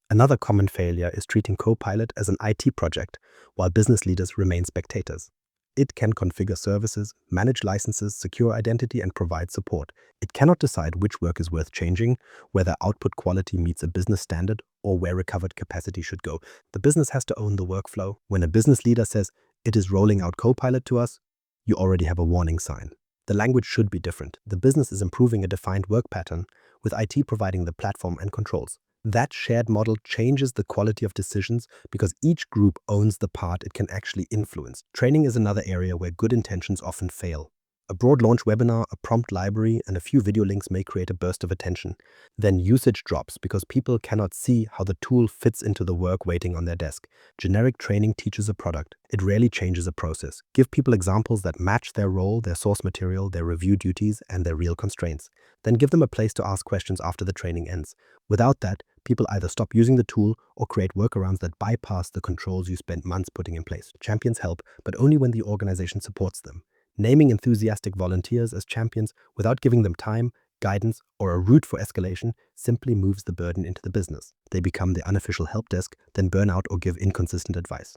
Another common failure is treating Copilot as an IT project, while business leaders remain spectators. It can configure services, manage licenses, secure identity, and provide support. It cannot decide which work is worth changing, whether output quality meets a business standard, or where recovered capacity should go. The business has to own the workflow. When a business leader says, "It is rolling out Copilot to us," you already have a warning sign. The language should be different. The business is improving a defined work pattern, with IT providing the platform and controls. That shared model changes the quality of decisions because each group owns the part it can actually influence. Training is another area where good intentions often fail. A broad launch webinar, a prompt library, and a few video links may create a burst of attention. Then usage drops because people cannot see how the tool fits into the work waiting on their desk. Generic training teaches a product. It rarely changes a process. Give people examples that match their role, their source material, their review duties, and their real constraints. Then give them a place to ask questions after the training ends. Without that, people either stop using the tool or create workarounds that bypass the controls you spent months putting in place. Champions help, but only when the organization supports them. Naming enthusiastic volunteers as champions without giving them time, guidance, or a route for escalation simply moves the burden into the business. They become the unofficial help desk, then burn out or give inconsistent advice.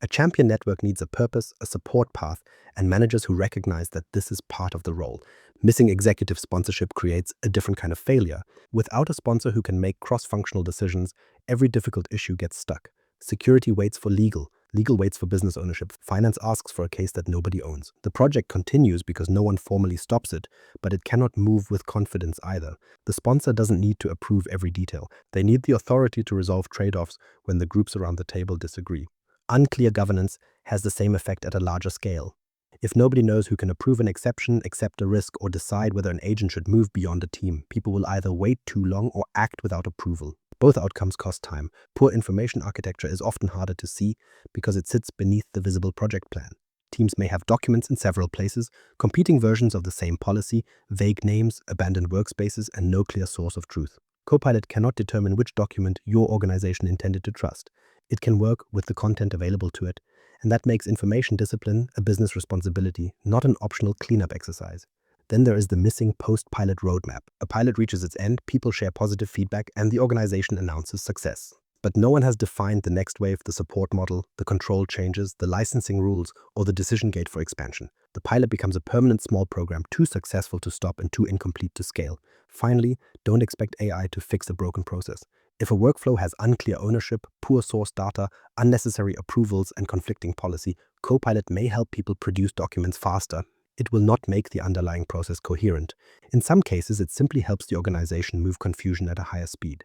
A champion network needs a purpose, a support path, and managers who recognize that this is part of the role. Missing executive sponsorship creates a different kind of failure. Without a sponsor who can make cross-functional decisions, every difficult issue gets stuck. Security waits for legal. Legal waits for business ownership. Finance asks for a case that nobody owns. The project continues because no one formally stops it, but it cannot move with confidence either. The sponsor doesn't need to approve every detail. They need the authority to resolve trade-offs when the groups around the table disagree. Unclear governance has the same effect at a larger scale. If nobody knows who can approve an exception, accept a risk, or decide whether an agent should move beyond a team, people will either wait too long or act without approval. Both outcomes cost time. Poor information architecture is often harder to see because it sits beneath the visible project plan. Teams may have documents in several places, competing versions of the same policy, vague names, abandoned workspaces, and no clear source of truth. Copilot cannot determine which document your organization intended to trust. It can work with the content available to it, and that makes information discipline a business responsibility, not an optional cleanup exercise. Then there is the missing post-pilot roadmap. A pilot reaches its end, people share positive feedback, and the organization announces success. But no one has defined the next wave, the support model, the control changes, the licensing rules, or the decision gate for expansion. The pilot becomes a permanent small program, too successful to stop and too incomplete to scale. Finally, don't expect AI to fix a broken process. If a workflow has unclear ownership, poor source data, unnecessary approvals, and conflicting policy, Copilot may help people produce documents faster. It will not make the underlying process coherent. In some cases, it simply helps the organization move confusion at a higher speed.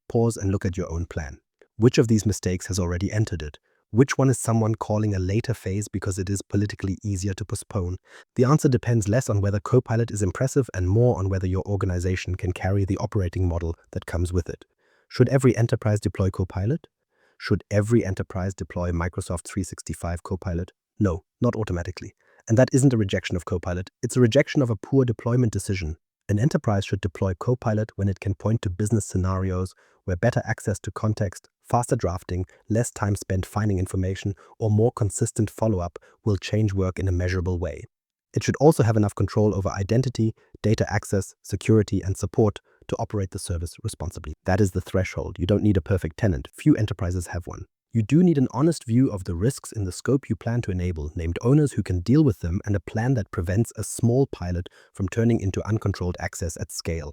Pause and look at your own plan. Which of these mistakes has already entered it? Which one is someone calling a later phase because it is politically easier to postpone? The answer depends less on whether Copilot is impressive and more on whether your organization can carry the operating model that comes with it. Should every enterprise deploy Copilot? Should every enterprise deploy Microsoft 365 Copilot? No, not automatically. And that isn't a rejection of Copilot, it's a rejection of a poor deployment decision. An enterprise should deploy Copilot when it can point to business scenarios where better access to context, faster drafting, less time spent finding information, or more consistent follow-up will change work in a measurable way. It should also have enough control over identity, data access, security, and support to operate the service responsibly. That is the threshold. You don't need a perfect tenant. Few enterprises have one. You do need an honest view of the risks in the scope you plan to enable, named owners who can deal with them, and a plan that prevents a small pilot from turning into uncontrolled access at scale.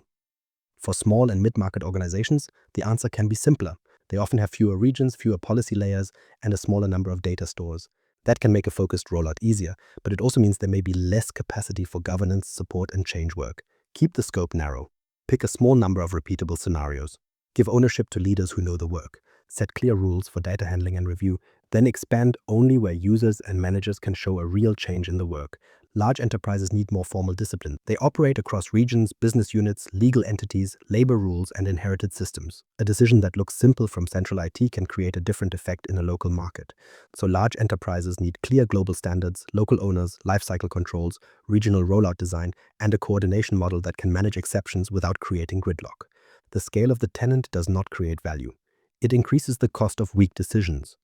For small and mid-market organizations, the answer can be simpler. They often have fewer regions, fewer policy layers, and a smaller number of data stores. That can make a focused rollout easier, but it also means there may be less capacity for governance, support, and change work. Keep the scope narrow. Pick a small number of repeatable scenarios. Give ownership to leaders who know the work. Set clear rules for data handling and review, then expand only where users and managers can show a real change in the work. Large enterprises need more formal discipline. They operate across regions, business units, legal entities, labor rules, and inherited systems. A decision that looks simple from central IT can create a different effect in a local market. So large enterprises need clear global standards, local owners, lifecycle controls, regional rollout design, and a coordination model that can manage exceptions without creating gridlock. The scale of the tenant does not create value. It increases the cost of weak decisions.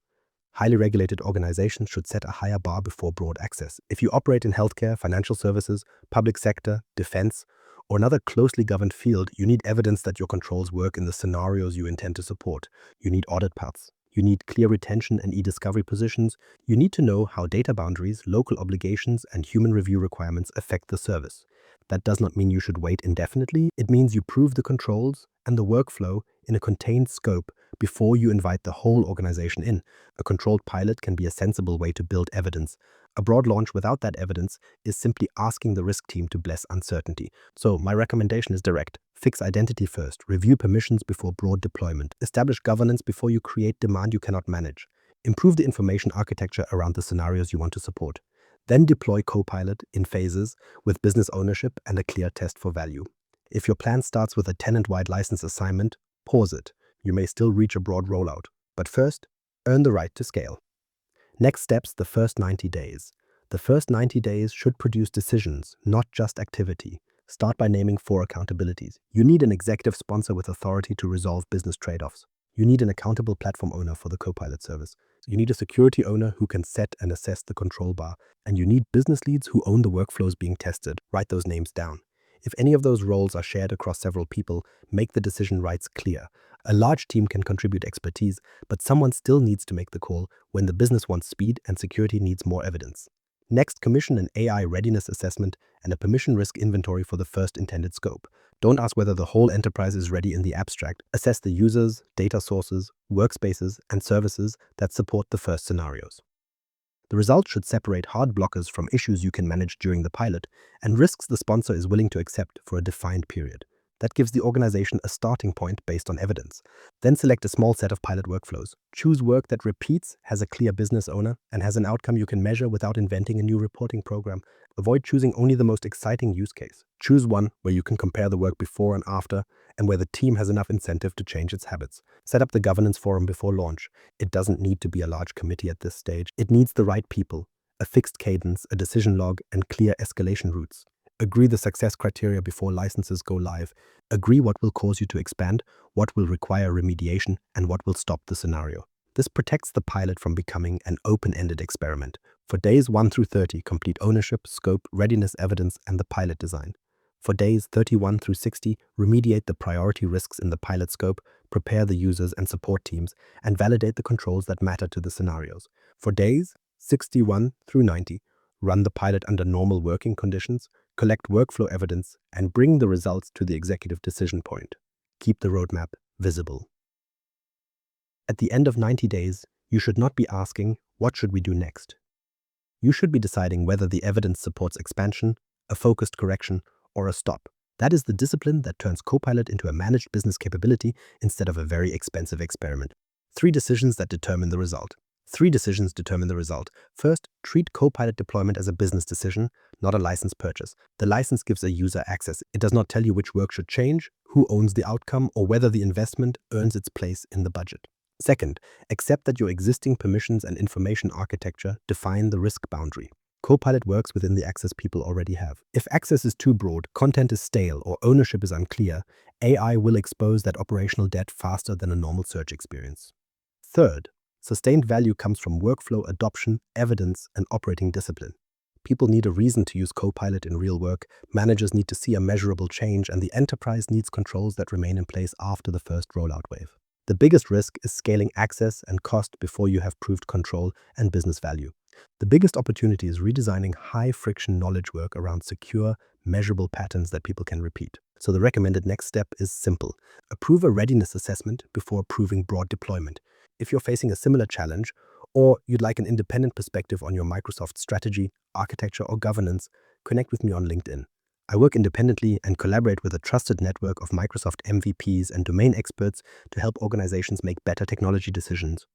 Highly regulated organizations should set a higher bar before broad access. If you operate in healthcare, financial services, public sector, defense, or another closely governed field, you need evidence that your controls work in the scenarios you intend to support. You need audit paths. You need clear retention and e-discovery positions. You need to know how data boundaries, local obligations, and human review requirements affect the service. That does not mean you should wait indefinitely. It means you prove the controls and the workflow in a contained scope before you invite the whole organization in. A controlled pilot can be a sensible way to build evidence. A broad launch without that evidence is simply asking the risk team to bless uncertainty. So my recommendation is direct. Fix identity first. Review permissions before broad deployment. Establish governance before you create demand you cannot manage. Improve the information architecture around the scenarios you want to support. Then deploy Copilot in phases with business ownership and a clear test for value. If your plan starts with a tenant-wide license assignment, pause it. You may still reach a broad rollout. But first, earn the right to scale. Next steps, the first 90 days. The first 90 days should produce decisions, not just activity. Start by naming 4 accountabilities. You need an executive sponsor with authority to resolve business trade-offs. You need an accountable platform owner for the Copilot service. You need a security owner who can set and assess the control bar. And you need business leads who own the workflows being tested. Write those names down. If any of those roles are shared across several people, make the decision rights clear. A large team can contribute expertise, but someone still needs to make the call when the business wants speed and security needs more evidence. Next, commission an AI readiness assessment and a permission risk inventory for the first intended scope. Don't ask whether the whole enterprise is ready in the abstract. Assess the users, data sources, workspaces, and services that support the first scenarios. The results should separate hard blockers from issues you can manage during the pilot and risks the sponsor is willing to accept for a defined period. That gives the organization a starting point based on evidence. Then select a small set of pilot workflows. Choose work that repeats, has a clear business owner, and has an outcome you can measure without inventing a new reporting program. Avoid choosing only the most exciting use case. Choose one where you can compare the work before and after, and where the team has enough incentive to change its habits. Set up the governance forum before launch. It doesn't need to be a large committee at this stage. It needs the right people, a fixed cadence, a decision log, and clear escalation routes. Agree the success criteria before licenses go live. Agree what will cause you to expand, what will require remediation, and what will stop the scenario. This protects the pilot from becoming an open-ended experiment. For days 1 through 30, complete ownership, scope, readiness evidence, and the pilot design. For days 31 through 60, remediate the priority risks in the pilot scope, prepare the users and support teams, and validate the controls that matter to the scenarios. For days 61 through 90, run the pilot under normal working conditions, collect workflow evidence, and bring the results to the executive decision point. Keep the roadmap visible. At the end of 90 days, you should not be asking, what should we do next? You should be deciding whether the evidence supports expansion, a focused correction, or a stop. That is the discipline that turns Copilot into a managed business capability instead of a very expensive experiment. 3 decisions that determine the result. 3 decisions determine the result. First, treat Copilot deployment as a business decision, not a license purchase. The license gives a user access. It does not tell you which work should change, who owns the outcome, or whether the investment earns its place in the budget. Second, accept that your existing permissions and information architecture define the risk boundary. Copilot works within the access people already have. If access is too broad, content is stale, or ownership is unclear, AI will expose that operational debt faster than a normal search experience. Third, sustained value comes from workflow adoption, evidence, and operating discipline. People need a reason to use Copilot in real work, managers need to see a measurable change, and the enterprise needs controls that remain in place after the first rollout wave. The biggest risk is scaling access and cost before you have proved control and business value. The biggest opportunity is redesigning high-friction knowledge work around secure, measurable patterns that people can repeat. So the recommended next step is simple. Approve a readiness assessment before approving broad deployment. If you're facing a similar challenge, or you'd like an independent perspective on your Microsoft strategy, architecture, or governance, connect with me on LinkedIn. I work independently and collaborate with a trusted network of Microsoft MVPs and domain experts to help organizations make better technology decisions.